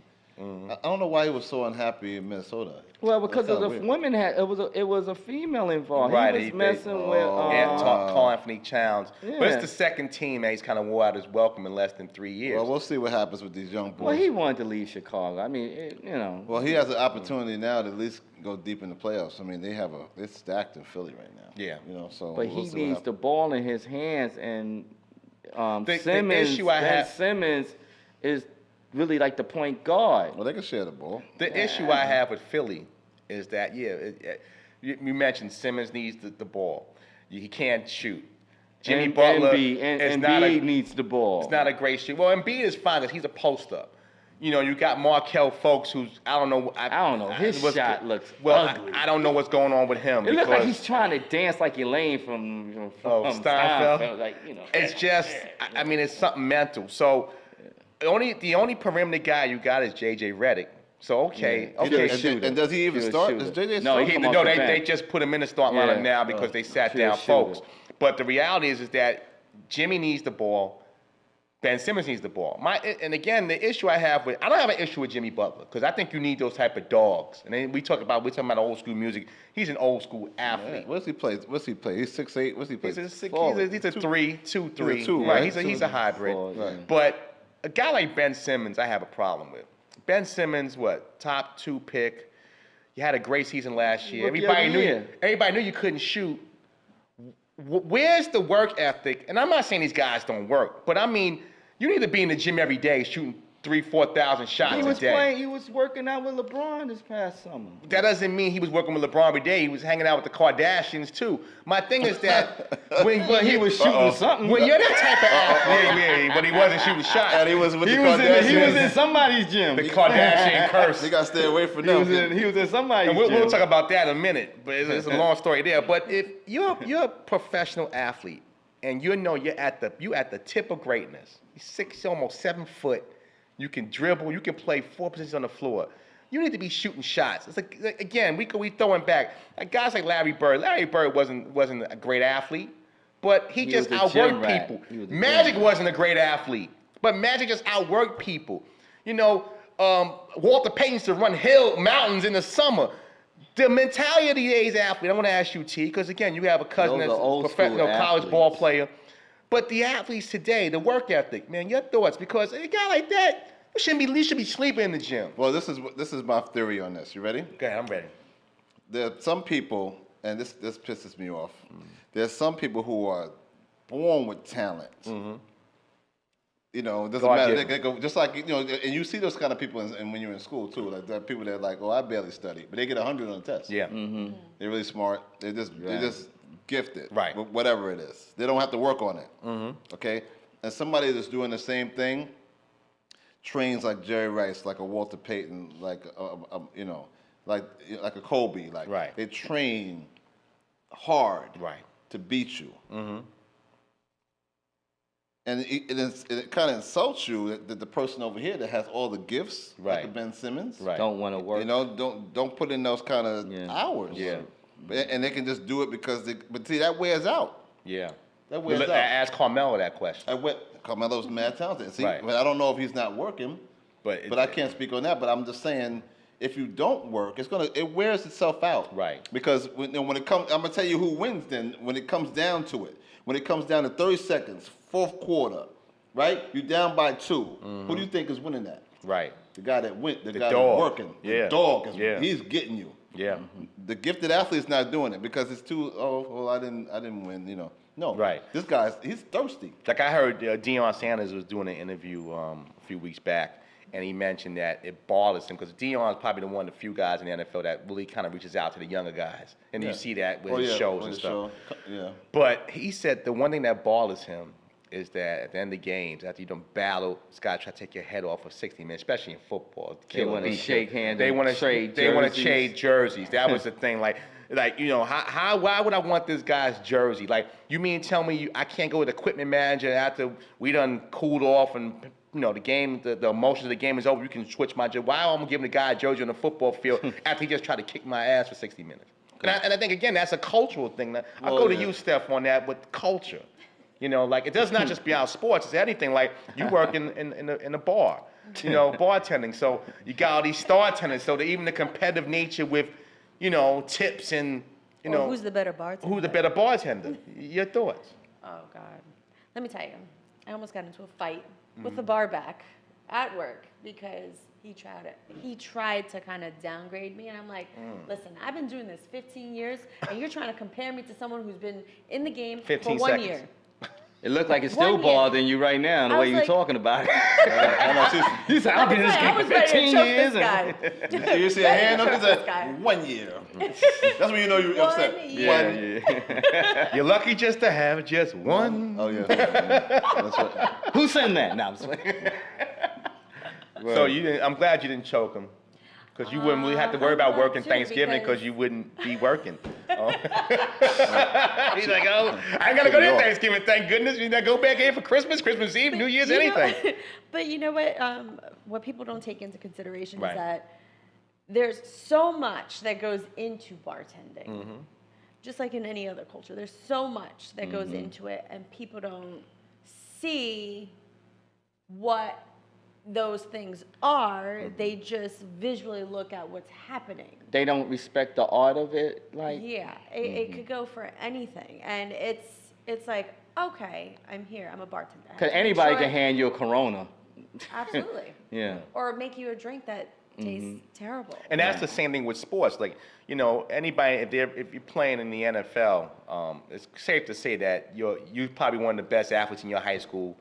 I don't know why he was so unhappy in Minnesota. Well, because That's of the kinda weird. women it was a female involved. Right, He was messing with. and Carl Anthony Towns. But Yeah. it's the second team that he's kind of wore out his welcome in less than 3 years. Well, we'll see what happens with these young boys. Well, he wanted to leave Chicago. I mean, you know. Well, he has an opportunity now to at least go deep in the playoffs. I mean, they're stacked in Philly right now. Yeah. You know, so. But we'll he see what needs the happens. ball in his hands, and The Simmons, issue I Ben have- Simmons is really like the point guard. Well, they can share the ball. The issue I have with Philly is that, you mentioned Simmons needs the ball. He can't shoot. Jimmy and Butler and not Embiid a, needs the ball. it's not a great shoot. Well, Embiid is fine because he's a post-up. You know, you got Markel Fultz, who's, I don't know. I don't know. His shot looks ugly. I don't know what's going on with him. It looks like because he's trying to dance like Elaine from Steinfeld? Like, you know. It's just, I mean, it's something mental. So the only perimeter guy you got is J.J. Redick. So, okay. And does he even He was start? shooter. Does JJ No, start? he come No, off the they bench. just put him in the start lineup now because they sat pure down shooter. folks. But the reality is that Jimmy needs the ball. Ben Simmons needs the ball. And again, the issue I have I don't have an issue with Jimmy Butler because I think you need those type of dogs. And then we're talking about old school music. He's an old school athlete. What's he play? He's 6'8". What's he play? He's a Forward. 3, 2, 3. He's a two, right. right? He's a hybrid. Forward, right. But a guy like Ben Simmons, I have a problem with. Ben Simmons, top 2 pick. You had a great season last year. Rookie of the year. Everybody knew you couldn't shoot. Where's the work ethic? And I'm not saying these guys don't work, but I mean, you need to be in the gym every day shooting 4,000 shots He was a day. playing. He was working out with LeBron this past summer. That doesn't mean he was working with LeBron every day. He was hanging out with the Kardashians too. My thing is that But he was shooting something. when you're that type of athlete, but he wasn't shooting shots. And he was with He the was Kardashians. in somebody's gym. The Kardashian curse. You gotta stay away from He was them. in somebody's And gym. we'll talk about that in a minute, but it's a long story there. But if you're a professional athlete and you know you're at the tip of greatness, you're almost 7 foot, you can dribble, you can play 4 positions on the floor. You need to be shooting shots. It's like, again, we throwing back guys like Larry Bird. Larry Bird wasn't a great athlete, but he just was a gym outworked rat. people. He was a gym Magic rat. wasn't a great athlete, but Magic just outworked people. You know, Walter Payton used to run mountains in the summer. The mentality of today's athlete, I want to ask you, T, because again, you have a cousin Those that's are old a professional school college ball athletes. player. But the athletes today, the work ethic, man, your thoughts, because a guy like that, you should be sleeping in the gym. Well, this is my theory on this. You ready? Okay, I'm ready. There are some people, and this pisses me off. There's some people who are born with talent. You know, it doesn't God matter. given. They go just like, you know, and you see those kind of people when you're in school too. Like there are people that are like, oh, I barely study, but they get 100 on the test. Yeah. They're really smart. They're just gifted. Right. Whatever it is, they don't have to work on it. Okay. And somebody that's doing the same thing trains like Jerry Rice, like a Walter Payton, like you know, like a Kobe. Like Right. they train hard. Right. To beat you. And it kind of insults you that the person over here that has all the gifts, like Right. the Ben Simmons, Right. Don't want to work. you know, don't put in those kind of Yeah. hours. Yeah. And they can just do it because but see, that wears out. Yeah. That wears out. Ask Carmelo that question. Carmelo's mad talented. See, Right. but I don't know if he's not working, But I can't speak on that. But I'm just saying, if you don't work, it wears itself out. Right. Because when it comes, I'm gonna tell you who wins. Then when it comes down to it, when it comes down to 30 seconds, fourth quarter, right? You're down by 2. Who do you think is winning that? Right. The guy that went, the guy dog. that's working. Yeah. The dog is Yeah. he's getting you. Yeah. The gifted athlete's not doing it because it's too. Oh, well, I didn't win. You know. No. Right. He's thirsty. Like I heard Deion Sanders was doing an interview a few weeks back, and he mentioned that it bothers him because Dion is probably the one of the few guys in the NFL that really kind of reaches out to the younger guys, and you see that with his shows and stuff. Yeah. But he said the one thing that bothers him is that at the end of the games, after you done battle, this guy try to take your head off for 60 minutes, especially in football. They want to shake hands. They want to trade. They want to trade jerseys. That was the thing. Like you know, why would I want this guy's jersey? Like, you mean tell me I can't go with the equipment manager after we done cooled off and you know the game, the emotions of the game is over. You can switch my jersey. Why am I giving the guy a jersey on the football field after he just tried to kick my ass for 60 minutes? And I think again that's a cultural thing. I'll go to you, Steph, on that with culture. You know, like it does not just be out sports. It's anything. Like you work in a bar, you know, bartending. So you got all these star attendants. So even the competitive nature with, you know, tips and you know who's the better bartender? Who's the better bartender? Your thoughts? Oh God, let me tell you, I almost got into a fight with the bar back at work because he tried to kind of downgrade me, and I'm like, listen, I've been doing this 15 years, and you're trying to compare me to someone who's been in the game for 15 1 seconds. year. It looked like it's still 1 year. bothering you right now, the I way was you're like- talking about it. You said, I've been in this I game was for ready to 15 choke years. this guy. You see a hand up? Choke It's this guy. like 1 year. That's when you know you're upset. 1 year. Yeah. You're lucky just to have just one. Oh yeah. That's right. Who sent that? No, I'm just playing. So I'm glad you didn't choke him. Because you wouldn't really have to worry about I'm working too, Thanksgiving because- because you wouldn't be working. Oh. He's like, oh, I ain't got to go there Thanksgiving, thank goodness. You gotta go back here for Christmas, Christmas Eve, New Year's, You know- anything. But you know what people don't take into consideration Right. is that there's so much that goes into bartending. Mm-hmm. Just like in any other culture, there's so much that goes into it, and people don't see what those things are. They just visually look at what's happening. They don't respect the art of it. Like, Yeah, it could go for anything, and it's like, okay, I'm here, I'm a bartender. I have because to make anybody sure can I- hand you a Corona. Absolutely. Yeah. Or make you a drink that tastes terrible. And that's the same thing with sports. Like, you know, anybody, if you're playing in the NFL, it's safe to say that you're probably one of the best athletes in your high school.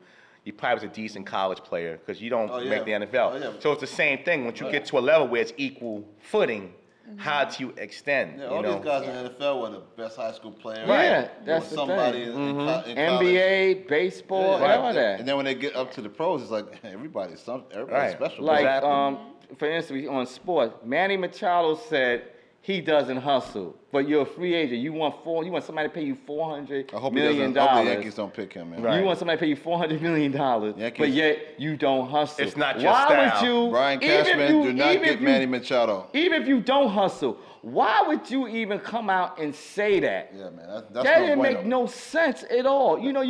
You probably was a decent college player because you don't make the NFL. Oh, yeah. So it's the same thing. Once you get to a level where it's equal footing, how do you extend? Yeah, you all know? these guys in the NFL were the best high school players. Yeah, Or that's the somebody thing. in college. NBA, baseball, Yeah, all that. And then when they get up to the pros, it's like everybody's Right. special. Like, Exactly. for instance, on sports, Manny Machado said he doesn't hustle, but you're a free agent. You want somebody to pay you $400 I hope million. I hope the Yankees don't pick him, man. Right. You want somebody to pay you $400 million, but Yankees- yet you don't hustle. It's not your Why style. would you? Brian even if Cashman, you- do not even get if you- Manny Machado. Even if you don't hustle, why would you even come out and say that? Yeah, man, that's That no didn't bueno. make no sense at all. You know,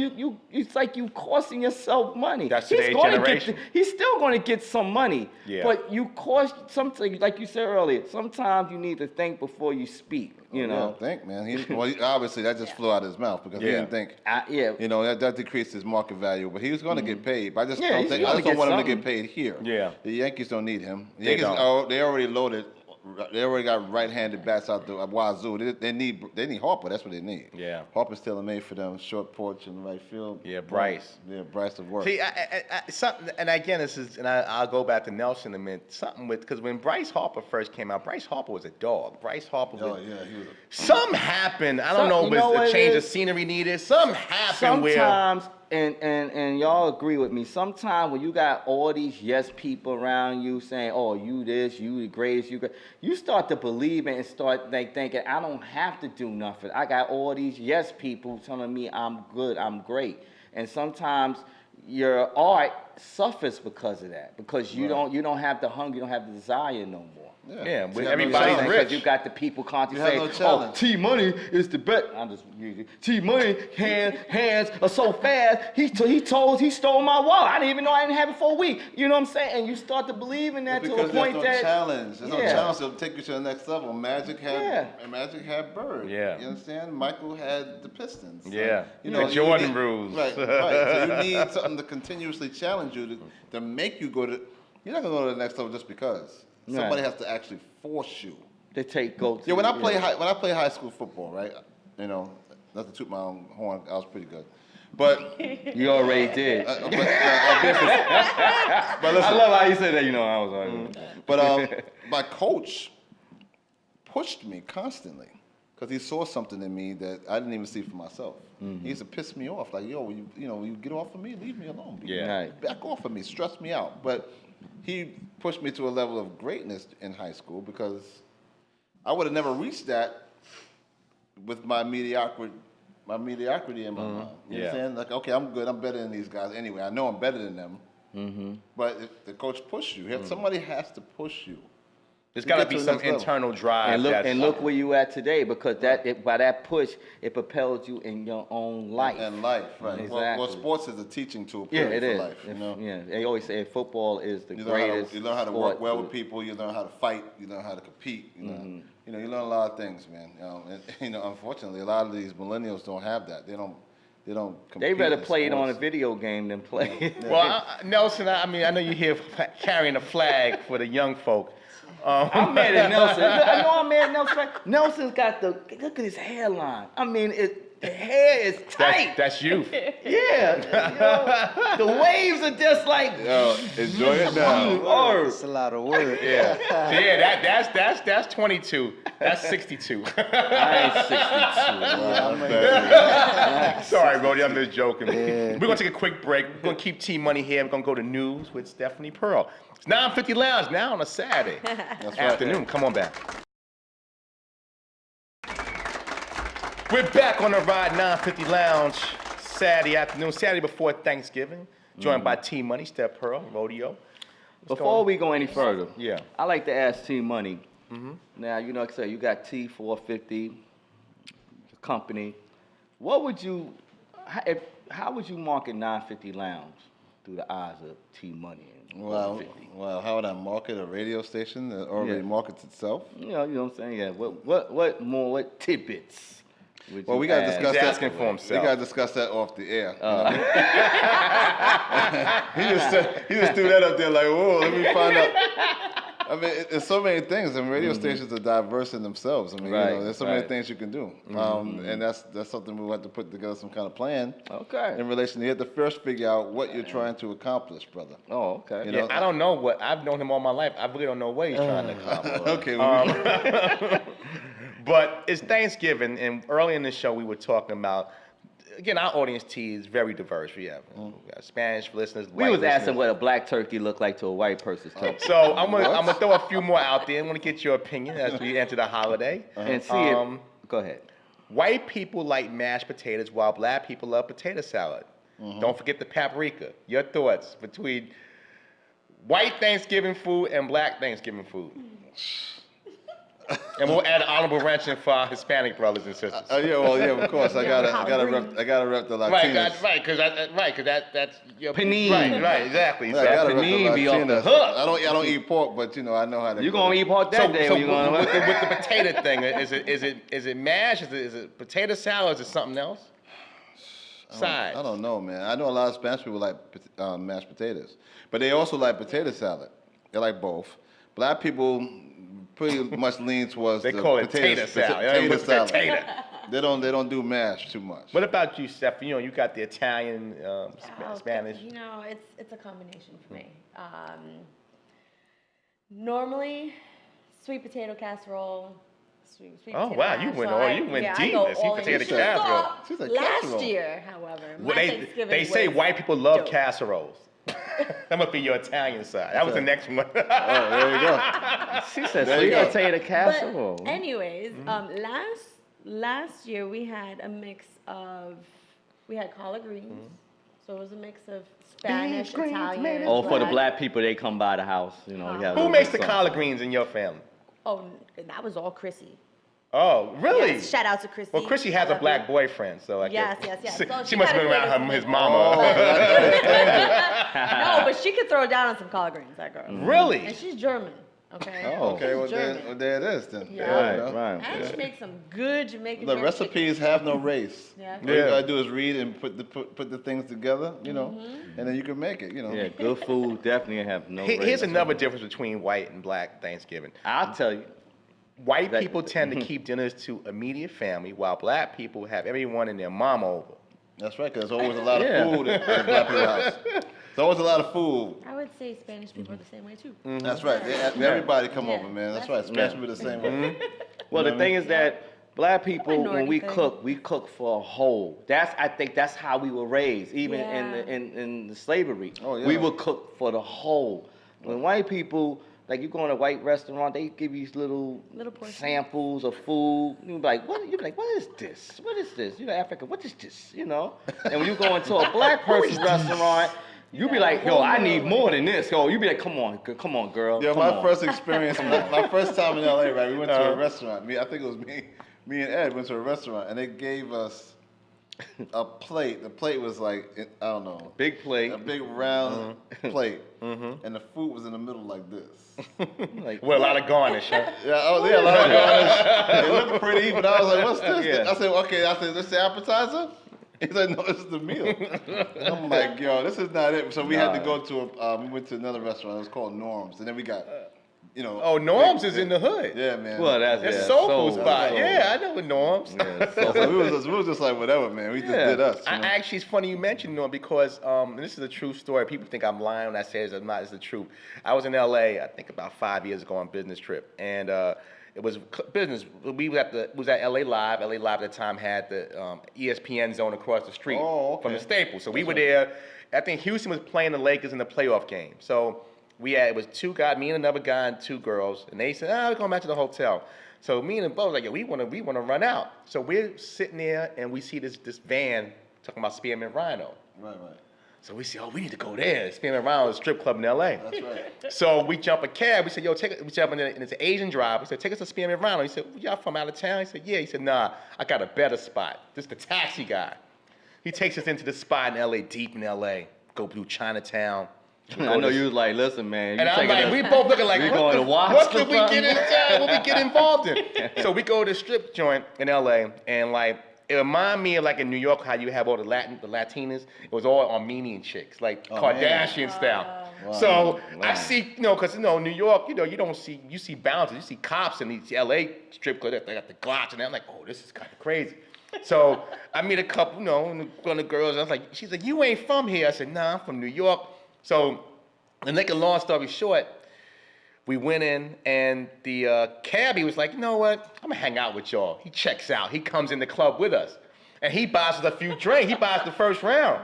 it's like you costing yourself money. That's He's today's gonna generation. he's still going to get some money. Yeah. But you cost something, like you said earlier. Sometimes you need to think before you speak. You know. Yeah, think, man. Obviously that just flew out of his mouth because he Yeah. didn't think. Yeah. You know, that decreased his market value, but he was going to get paid. But I just Yeah, don't he's think. I gonna just don't get want him to something. get paid here. Yeah. The Yankees don't need him. The They Yankees, don't. they already loaded. They already got right-handed bats out the wazoo. They need Harper. That's what they need. Yeah. Harper's tailor-made for them. Short porch in the right field. Yeah, Bryce. Yeah, Bryce to work. See, something, and again, I'll go back to Nelson in a minute. Something with, because when Bryce Harper first came out, Bryce Harper was a dog. Bryce Harper was. Oh yeah, he was. Something happened. I don't know You if know it's what a it change of is? scenery needed. Something happened where. Sometimes, and y'all agree with me, sometimes when you got all these yes people around you saying, oh, you this, you the greatest, you start to believe it and start thinking, I don't have to do nothing. I got all these yes people telling me I'm good, I'm great. And sometimes your art suffers because of that, because you don't have the hunger, you don't have the desire no more. Yeah, when You have no everybody's challenge. rich. Because you got the people constantly You have saying, no challenge. "Oh, T Money is the best." I'm just using T Money. Hands are so fast. He stole my wallet. I didn't even know I didn't have it for a week. You know what I'm saying? And you start to believe in that to a Because point there's no that challenge. There's no Yeah. challenge that'll take you to the next level. Magic had Bird. Yeah. You understand? Michael had the Pistons. Yeah. You The know, you Jordan need- rules. Right. So you need something to continuously challenge you to make you go to. You're not gonna go to the next level just because. Right. Somebody has to actually force you. they take goats. Yeah, when I play high school football, right? You know, not to toot my own horn, I was pretty good. But You already did. but listen, I love how you said that. You know, I was arguing. but my coach pushed me constantly because he saw something in me that I didn't even see for myself. He used to piss me off, like, yo, you get off of me, leave me alone. Yeah. Right. Back off of me, stress me out. But he pushed me to a level of greatness in high school because I would have never reached that with my mediocrity in my mind. You know what I'm saying? Like, okay, I'm good. I'm better than these guys anyway. I know I'm better than them. But if the coach pushed you, somebody has to push you. There's You got to get be to the some next level. internal drive. And look where you at today, because by that push, it propels you in your own life. And life, right? Well, Exactly. sports is a teaching tool. Yeah, Period, it for is. life. You know, Yeah, they always say football is the you greatest. learn how to sport work well to- with people. You learn how to fight. You learn how to compete. You know, you learn a lot of things, man. And unfortunately, a lot of these millennials don't have that. They don't compete. They rather in play it on a sports. video game than play it. Well, Nelson, I mean, I know you're here carrying a flag for the young folk. I'm mad at Nelson. I know I'm mad at Nelson. Right? Nelson's got look at his hairline. I mean, the hair is tight. That's youth. Yeah, the waves are just like. Yo, enjoy it now. Or It's a lot of work. Yeah. So yeah, that's 22. That's 62. I ain't 62. Sorry, Brody, I'm just joking. We're gonna take a quick break. We're gonna keep T Money here. We're gonna go to news with Stephanie Pearl. It's 9:50 Lounge now on a Saturday afternoon. Come on back. We're back on the ride, 9:50 Lounge, Saturday afternoon, Saturday before Thanksgiving. Joined by T Money, Steph Pearl, Rodeo. Before we go any further, Yeah. I like to ask T Money. Now, you know, like I said, you got T450, the company. What would you, how would you market 950 Lounge through the eyes of T Money and 450? Well, how would I market a radio station that already Yeah. markets itself? You know what I'm saying? Yeah. What tidbits? Would Well, you we gotta add? discuss He's that. asking for We himself. gotta discuss that off the air. He just threw that up there like, whoa, let me find out. I mean, there's so many things, and radio stations are diverse in themselves. I mean, Right, there's so many right. things you can do, and that's something we have to put together some kind of plan Okay. in relation. You have to first figure out what you're trying to accomplish, brother. Oh, okay. You Yeah, know- I don't know what I've known him all my life. I really don't know what he's trying to accomplish. Okay, well, But it's Thanksgiving, and early in the show we were talking about. Again, our audience T is very diverse. We have Spanish listeners. We white was asking listeners. what a black turkey looked like to a white person's turkey. So I'm gonna throw a few more out there. I want to get your opinion as we enter the holiday. And see Um, if, go ahead. White people like mashed potatoes, while black people love potato salad. Don't forget the paprika. Your thoughts between white Thanksgiving food and black Thanksgiving food. And we'll add an honorable mention for our Hispanic brothers and sisters. of course. I gotta rep the Latinos. Right, because that's your Panini. Right, exactly. I gotta rep the Panini be off the Latinos. hook. I don't eat pork, but I know how to. You gonna eat pork that day So when you gonna with the potato thing, is it mash? Is it potato salad? Or is it something else? Sides. I don't know, man. I know a lot of Spanish people like mashed potatoes, but they also like potato salad. They like both. Black people pretty much lean towards They the call it tater salad. Potato With salad. potato. They don't do mash too much. What about you, Steph? You got the Italian, Spanish. You know, it's a combination for me. Normally, sweet potato casserole. Sweet Oh, potato wow, mash. you went So all- I- you went yeah, I deep go in sweet all in. potato You should casserole. saw She's like last casserole. year, however, Well, my Thanksgiving they say was white people love dope. casseroles. That must be your Italian side. That was the next one. Oh, there we go. She said There you sweet go. potato casserole. But anyways, last year we had a mix of collard greens, so it was a mix of Spanish, Italian. Oh, for the black people, they come by the house. You know, you have a Who little makes the something. collard greens in your family? Oh, that was all Chrissy. Oh, really? Yes, shout out to Chrissy. Well, Chrissy has I a love black you. boyfriend, so I Yes, guess. yes. She, So she she must have kinda been around gave it to his me. mama. No, but she could throw down on some collard greens, that girl. Really? And she's German, okay? Oh. Okay, well She's German. there it is then. Yeah. Right, You know? right. And she makes some good Jamaican The jerk recipes have no race. Yeah. All you Yeah. gotta do is read and put the things together, and then you can make it. Yeah, good food definitely have no. Here's race. another difference between white and black Thanksgiving. I'll tell you. White That- people tend to keep dinners to immediate family, while black people have everyone and their mama over. That's right, because there's always a lot of Yeah. food at Black People's House. There's always a lot of food. I would say Spanish people are the same way too. That's right. Everybody come Yeah. over, man. That's That's- right. Spanish people the same way. Well, You the know thing what is that black people, when Minority we thing. we cook for a whole. I think that's how we were raised, even Yeah. in the slavery. Oh, yeah. We would cook for the whole. When white people, like you go in a white restaurant, they give you Little little portions. samples of food. You be like, what? You be like, what is this? What is this? You know, Africa, what is this? You know. And when you go into a black person's restaurant, you be like, yo, I need more than this. Yo, you be like, come on, girl. Yeah, come my on. first experience, my first time in LA, right? We went to a restaurant. I think it was me and Ed went to a restaurant, and they gave us a plate. The plate was like, I don't know, Big plate. a big round plate, and the food was in the middle like this. Like, With a lot of garnish, huh? Yeah, a lot of garnish. It looked pretty, but I was like, "What's this?" Yeah. I said, "Okay." I said, "This the appetizer." He said, "No, this is the meal." I'm like, "Yo, this is not it." So we had to go to we went to another restaurant. It was called Norm's, and then we got, you know. Oh, Norm's big- is in the hood. Yeah, man. well, that's It's yeah, a soul food soul, spot. soul. Yeah, I know what Norm's. Yeah, So we was just like, whatever, man. We just Yeah. did us. You know? Actually, it's funny you mentioned Norm because and this is a true story. People think I'm lying when I say it's not. It's the truth. I was in LA, I think about 5 years ago on a business trip, and it was business. We was at LA Live. LA Live at the time had the ESPN zone across the street Oh, okay. from the Staples. So we were there. I think Houston was playing the Lakers in the playoff game. So it was two guys, me and another guy and two girls, and they said, we're going back to the hotel. So me and the both was like, we want to run out. So we're sitting there and we see this van talking about Spearmint Rhino. Right. So we say, we need to go there. Spearmint Rhino is a strip club in LA. That's right. So we jump a cab. We said, we jump in and it's an Asian driver. We said, take us to Spearmint Rhino. He said, y'all from out of town? He said, yeah. He said, nah, I got a better spot. This is the taxi guy. He takes us into the spot in LA, deep in LA. Go through Chinatown. I know you was like, listen, man. And you I'm taking like, us- we both looking like, we what, going the, to watch what or did we get something? into? What we get involved in? So we go to the strip joint in LA, and like, it reminded me of like in New York how you have all the Latinas. It was all Armenian chicks, like Kardashian style. Wow. So I Wow. see, because New York, you don't see, you see bouncers, you see cops in these LA strip clubs. They got the Glocks, and I'm like, oh, this is kind of crazy. So I meet a couple, and one of the girls, I was like, she's like, you ain't from here. I said, nah, I'm from New York. So to make a long story short, we went in, and the cabbie was like, you know what? I'm going to hang out with y'all. He checks out. He comes in the club with us. And he buys us a few drinks. He buys the first round.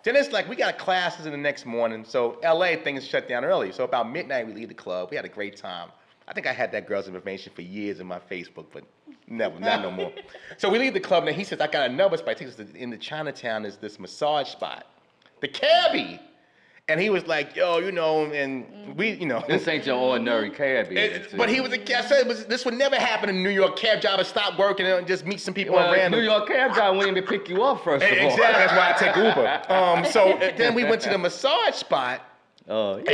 Then it's like, we got classes in the next morning. So LA, things shut down early. So about midnight, we leave the club. We had a great time. I think I had that girl's information for years in my Facebook, but never, not no more. So we leave the club, and he says, I got another spot. He takes us in the Chinatown, is this massage spot. The cabbie. And he was like, yo, and we, This ain't your ordinary cabbie. but he was I said this would never happen in New York. Cab driver stop working and just meet some people well, at random. New York cab driver wouldn't even pick you up first of all. Exactly, that's why I take Uber. So then we went to the massage spot, and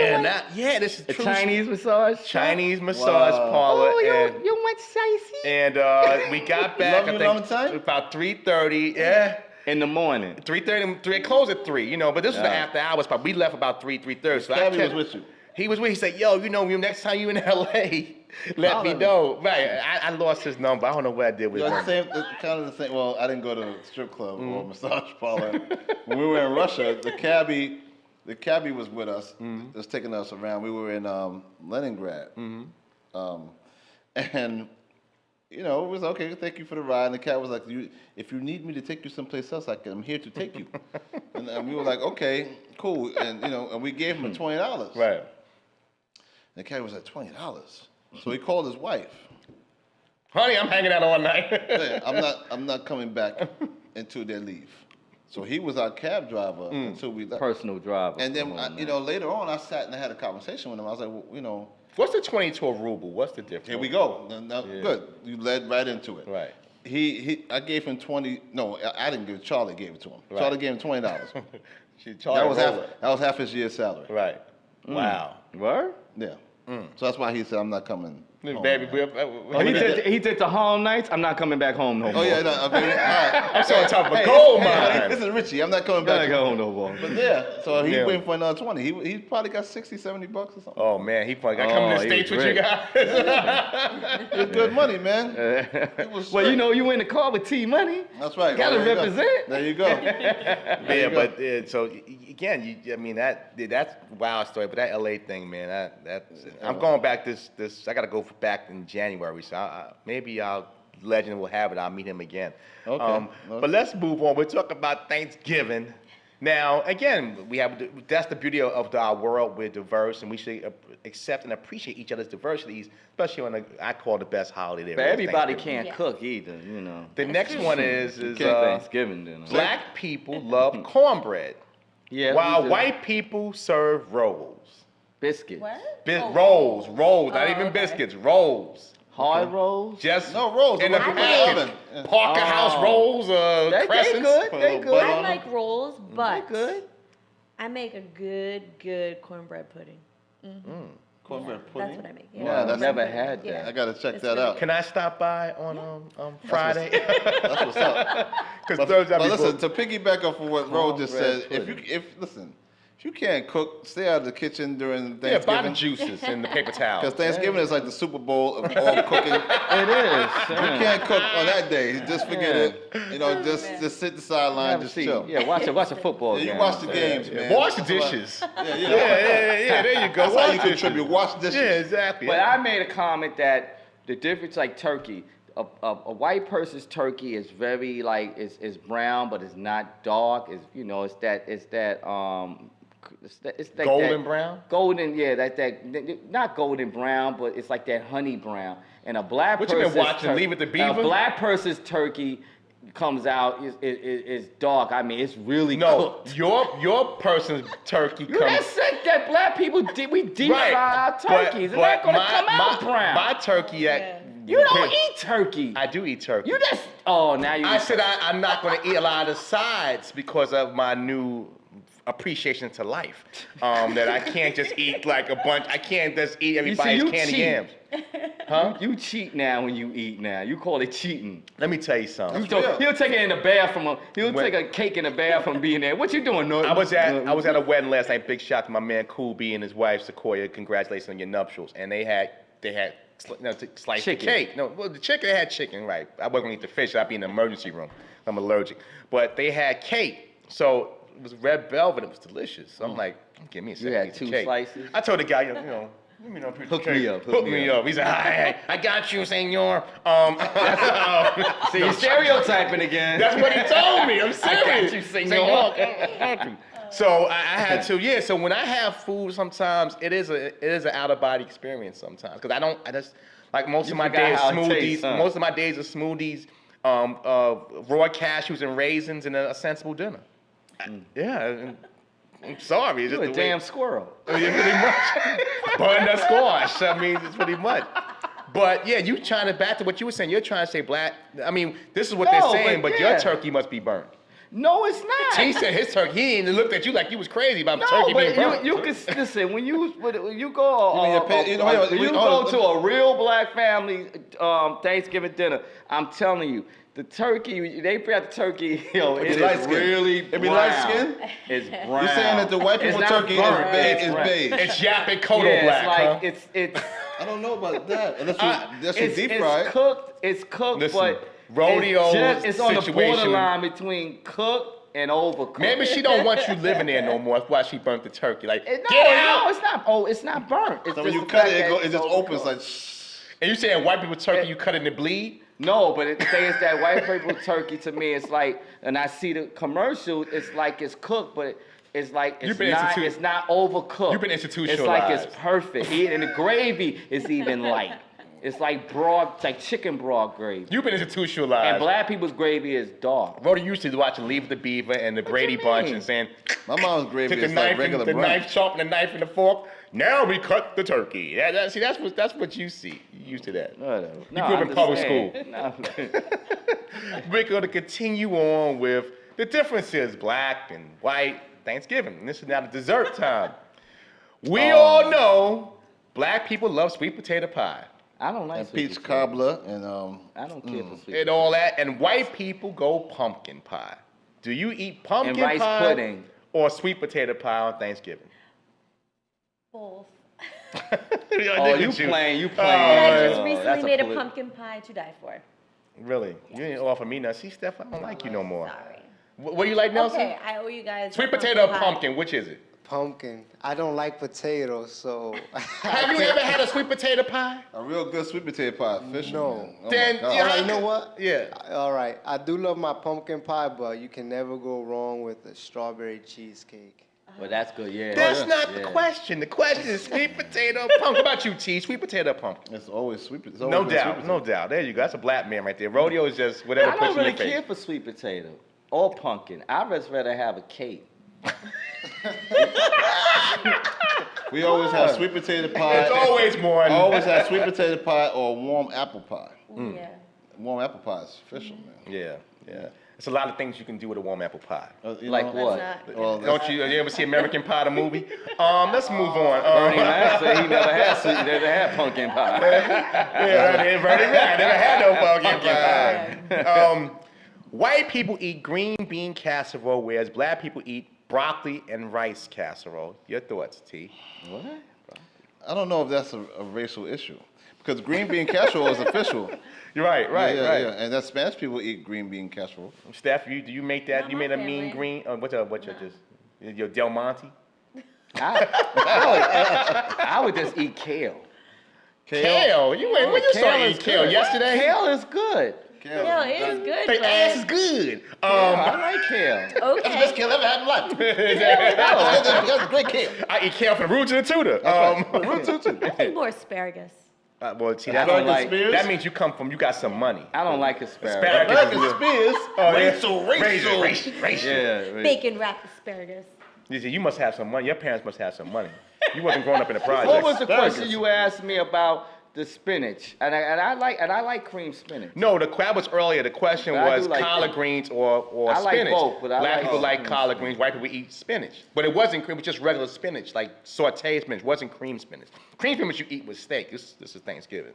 this is A true. Chinese massage? Chinese massage Wow. parlor. Oh, and, you want spicy? and we got back. Love you I long think time? about 3:30. Yeah. In the morning. 3:30, 3 closed at 3, but this was the after hours spot. We left about 3:30. So Cabbie was with you. He was with. He said, "Yo, next time you in LA, let me know." Right. I lost his number. I don't know what I did with You know, him. kind of the same. Well, I didn't go to a strip club or massage parlor. When we were in Russia, the cabbie was with us. Was taking us around. We were in Leningrad, and it was okay. Thank you for the ride. And the cat was like, if you need me to take you someplace else, I'm here to take you. and we were like, okay, cool. And and we gave him $20. Right. And the cat was like, $20. So he called his wife. Honey, I'm hanging out all night. Yeah, I'm not coming back until they leave. So he was our cab driver until we left. Personal driver. And then, Come on, man. later on, I sat and I had a conversation with him. I was like, well, What's the 20 to a ruble? What's the difference? here we go. Now, good. You led right into it. Right. I gave him 20. No, I didn't give it. Charlie gave it to him. Right. Charlie gave him $20. Charlie that was half his year's salary. Right. Wow. Word? Yeah. So that's why he said, I'm not coming. Baby, Oh, he did the Harlem Nights. I'm not coming back home no more. Oh yeah, no, I mean, all right. I'm so on top of a gold Hey, mine. this is Richie. I'm not coming I'm back. not going home no more. But yeah, so he Yeah. went for another 20. He probably got 60, 70 bucks or something. Oh man, he probably got coming to the he States was with you rich. guys. It's good money, man. It was Well, you straight. know, you in the car with T Money. That's right. Gotta There you go. represent. There you go. Yeah, but so again, I mean that's a wild story. But that LA thing, man, I'm going back this. I gotta go back in January. So maybe our legend will have it. I'll meet him again. Okay. But let's move on. We're talking about Thanksgiving. Now, again, that's the beauty of our world. We're diverse, and we should accept and appreciate each other's diversities, especially on I call the best holiday there. But is everybody Thanksgiving. can't cook either, you know. The next one is Thanksgiving dinner. black people love cornbread, Yeah, while we do. white people serve rolls. Biscuits. What? Rolls, not Oh, even okay. biscuits, rolls. Hard rolls. Just No, rolls. in the I package. oven. Yeah. Parker House rolls, They crescents. good. Put a They little good. butter I on like rolls, but good. I make a good cornbred pudding. Cornbread That's pudding. what I make. Yeah, I've that's- never had that. Yeah. I gotta check It's that really out. Can I stop by on Friday? That's what's up. Because those But are listen, to piggyback off of what Ro just said, Cornbread if you can't cook, stay out of the kitchen during yeah, buy the Thanksgiving. juices and the paper Because towels. Thanksgiving is like the Super Bowl of all cooking. It is. You can't cook on that day. Just forget it. You know, just sit the sideline, just chill. Yeah, watch a football Yeah, game. you watch the games, man. Wash the dishes. Yeah, yeah. Yeah, there you go. That's how you Wash dishes. contribute. Wash dishes. Yeah, exactly. But I made a comment that the difference, like turkey, a white person's turkey is very like is brown, but it's not dark. It's that Golden brown? Golden, yeah, that not golden brown, but it's like that honey brown. And a black What you been person's watching, Leave It to Beaver? A black person's turkey comes out is dark. I mean, it's really No, cooked. your person's turkey You comes. just said that black people we deep fry our but- turkeys. It's not but gonna come out brown. My turkey, You don't eat turkey. I do eat turkey. You just now you. I said I'm not going to eat a lot of sides because of my new appreciation to life. That I can't just eat like a bunch. I can't just eat everybody's you candy cheat. yams. Huh? You cheat now when you eat now. You call it cheating. Let me tell you something. He'll take it in the bathroom. He'll When- take a cake in the bathroom being there. What you doing, no? I was at a wedding last night. Big shout to my man Cool B and his wife Sequoia. Congratulations on your nuptials. And they had sliced Chicken. the cake. No, well the chicken had chicken, right? I wasn't gonna eat the fish. I'd be in the emergency room. I'm allergic. But they had cake. So it was red velvet. It was delicious. So I'm like, give me a second. You had piece of 2 cake. slices? I told the guy, you know. Piece of Hook me cake. up, Hook me up. He said, "Hi, I got you, senor." See, you're stereotyping again. That's what he told me. I'm I got serious. you, senor. So I had to, yeah. So when I have food, sometimes it is an out of body experience. Sometimes because I just like most You of my forgot days how it smoothies. tastes, huh? Most of my days are smoothies, raw cashews and raisins, and a sensible dinner. Yeah. and I'm sorry. It's You're just a the way- damn squirrel. I mean, pretty much. Butternut squash. I mean, it's pretty much. But yeah, you trying to back to what you were saying. You're trying to say black. I mean, this is what No, they're saying, but but yeah. your turkey must be burnt. No, it's not. He said his turkey. He ain't looked at you like you was crazy about No, turkey being but burnt. you can listen when you go mean your pa- you know, when you hold go on. to a real black family Thanksgiving dinner. I'm telling you, the turkey they bring out the turkey. It is light skin. really It be brown. light skin? It's brown. You're saying that the white It's people not turkey burnt, is it's brown. beige. It's Yaphet Kodo Yeah, black, it's like huh? it's I don't know about that. Unless you deep fry it's it. cooked. It's cooked, Listen, but rodeo it's on the situation. borderline between cooked and overcooked. Maybe she don't want you living there no more. That's why she burnt the turkey. Like, No, get out! no, it's not. Oh, it's not burnt. It's So just when you the cut fact it, that it just it's opens overcooked. like shh. And you saying white people turkey, you cut it and it bleed? No, but the thing is that white people turkey to me, it's like, and I see the commercial, it's like it's cooked, but it's like You've been it's not overcooked. You've been It's like it's institutionalized. perfect. And the gravy is even light. It's like broad, it's like chicken broth gravy. You've been institutionalized. And black people's gravy is dark. Rhoda used to watching Leave the Beaver and the Brady you Bunch mean? and saying, My mom's gravy take the is knife like regular and the brown. knife, sharpen the knife and the fork. Now we cut the turkey. See, that's what you see. You used to that. Whatever. You grew up in public school. We're going to continue on with the differences, black and white, Thanksgiving. And this is now the dessert time. We all know black people love sweet potato pie. I don't like and sweet peach potato. cobbler and I don't care for sweet And all that. And white people go pumpkin pie. Do you eat pumpkin rice pie pudding. or sweet potato pie on Thanksgiving? Both. Oh, you playing? You And playing? I just Oh, recently that's made a polit- pumpkin pie to die for. Really? You didn't offer me none. See, Steph, I don't like you no more. Sorry. What do you like, Nelson? Okay, I owe you guys. Sweet a potato or pie. pumpkin? Which is it? Pumpkin. I don't like potatoes, so. Have you ever had a sweet potato pie? a real good sweet potato pie official. No. Man. Oh Then, my God. yeah, All right, you know what? Yeah. All right, I do love my pumpkin pie, but you can never go wrong with a strawberry cheesecake. Well, that's good. Yeah. That's not the Yeah. question. The question is sweet potato or pumpkin. What about you, T? Sweet potato or pumpkin? It's always sweet. It's No always been doubt, sweet no potato. doubt. There you go. That's a black man right there. Rodeo is just whatever I puts don't in really your face. care for sweet potato or pumpkin. I'd just rather have a cake. We always have sweet potato pie. It's always more. I always have sweet potato pie or warm apple pie. Yeah. Warm apple pie is official, man. Yeah, yeah. There's a lot of things you can do with a warm apple pie. You Like know? what? That's not. Well, Don't you ever see American Pie the movie? Let's move on. Bernie Mac said he never had pumpkin pie. Yeah, Bernie Mac never had no pumpkin pie. White people eat green bean casserole, whereas black people eat broccoli and rice casserole. Your thoughts, T? What? I don't know if that's a racial issue because green bean casserole is official. You're right, right, yeah, right. Yeah. And that Spanish people eat green bean casserole. Steph, do you make that? Not You my made a mean family. green? What's your just your Del Monte? I would just eat kale. Kale. You went. When you saw Kale eat is kale good. yesterday? Kale is good. Kale is good, They ass is but good. I like kale. okay. kale ever had in life. That's That's great kale. I eat kale from the root to the tutor. I think more asparagus. Well, see, I don't like- that means you got some money. I don't like asparagus. Asparagus. American Spears. Oh, racial. Yeah. right. Bacon wrapped asparagus. You must have some money. Your parents must have some money. You wasn't growing up in the What projects. was the question you asked me about the spinach? And I like cream spinach. No, that was earlier. The question But I was do like collard both. greens or I like spinach. both, but I Black like people like spinach. collard greens. White people eat spinach. But it wasn't cream. It was just regular spinach, like sauteed spinach. It wasn't cream spinach. Cream spinach you eat with steak. This is Thanksgiving.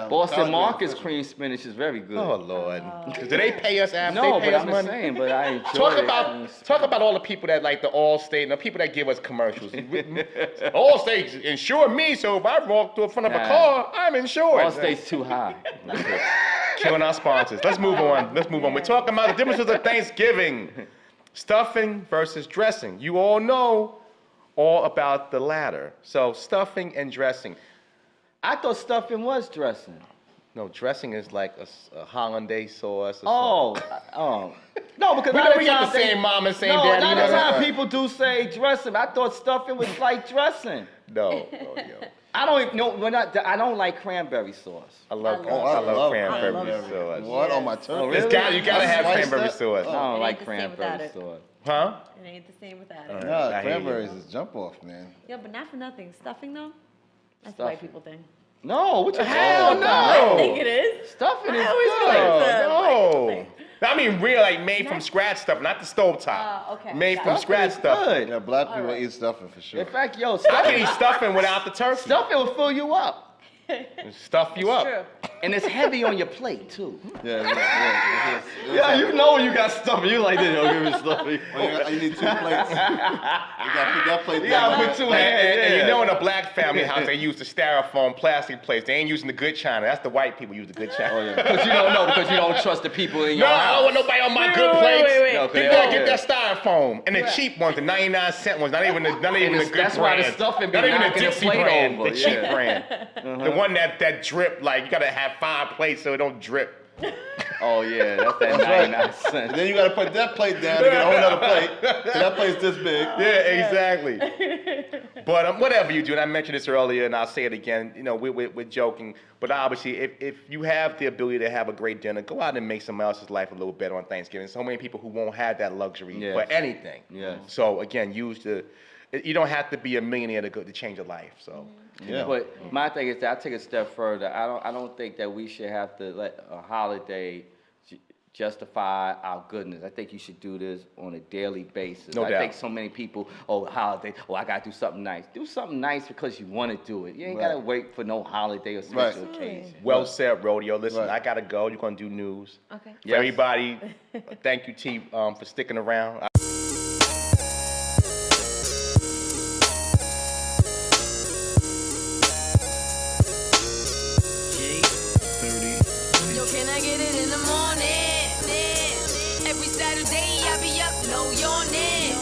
Boston collard Market's greens. cream spinach is very good. Oh Lord. Do they pay us after? no, they pay but us I'm money? just saying, but I enjoy Talk it. about all the people that like the Allstate and the people that give us commercials. Allstate insure me, so if I walk to the front of a Nah. car, I'm insured. All states too high. Killing our sponsors. Let's move on. We're talking about the differences of Thanksgiving. Stuffing versus dressing. You all know all about the latter. So stuffing and dressing. I thought stuffing was dressing. No, dressing is like a hollandaise sauce. Or No, because We a know lot we of got times the they- same mom and same no, daddy. a lot you of know times that? people do say dressing. I thought stuffing was like dressing. No. I don't even know. I don't like cranberry sauce. I love I love cranberry it. sauce. What on my turkey? You gotta have Sliced cranberry up? sauce. I don't It like ain't the same without cranberry it. sauce. Huh? It ain't the same without All it. right. Nah, I hear you. cranberries is jump off, man. Yeah, but not for nothing. Stuffing though? That's what white Stuffing. people think. No, what you Hell talking no. about? I think it is. Stuffing is I always feel like good. that. No. I mean real, like made from scratch stuff, not the stovetop. Okay. Made from Stuffing scratch is stuff. good. Yeah, black people right. eat stuffing for sure. In fact, yo, I can stuffing, eat stuffing without the turkey. stuffing will fill you up. Stuff you up. True. And it's heavy on your plate, too. Yeah. Yeah, you know when you got stuffing. You like this, yo, give me stuffing. You need 2 plates. You gotta put that plate You down. gotta put 2 And hands, you know in a black family house they use the styrofoam plastic plates. They ain't using the good china. That's the white people use the good china. Because you don't know, because you don't trust the people in your No, I house. don't want nobody on my good plates. wait. No, 'cause Get they that, all- get that styrofoam. And the cheap ones, the 99-cent ones, not even the good that's brand. why the stuffing be not even the knocking the Dixie plate brand, over, the cheap yeah. brand. The one that drip, like you gotta have 5 plates so it don't drip. Oh, yeah, that's that That's right. 99 And cents. then you gotta put that plate down to get a whole nother plate. And that plate's this big. Yeah, exactly. But whatever you do, and I mentioned this earlier, and I'll say it again. You know, we're joking, but obviously, if you have the ability to have a great dinner, go out and make someone else's life a little better on Thanksgiving. So many people who won't have that luxury Yes. for anything. Yes. So again, you don't have to be a millionaire to change your life. So. Yeah. But my thing is that I take a step further. I don't think that we should have to let a holiday justify our goodness. I think you should do this on a daily basis. No I doubt. think so many people, holiday, I gotta do something nice. Do something nice because you want to do it. You ain't gotta Right. wait for no holiday or special Right. occasion. Well said, Rodeo. Listen, Right. I gotta go. You're gonna do news. Okay. For Yes. everybody, thank you, T, for sticking around. Yo, can I get it in the morning? Every Saturday I be up, no yawning.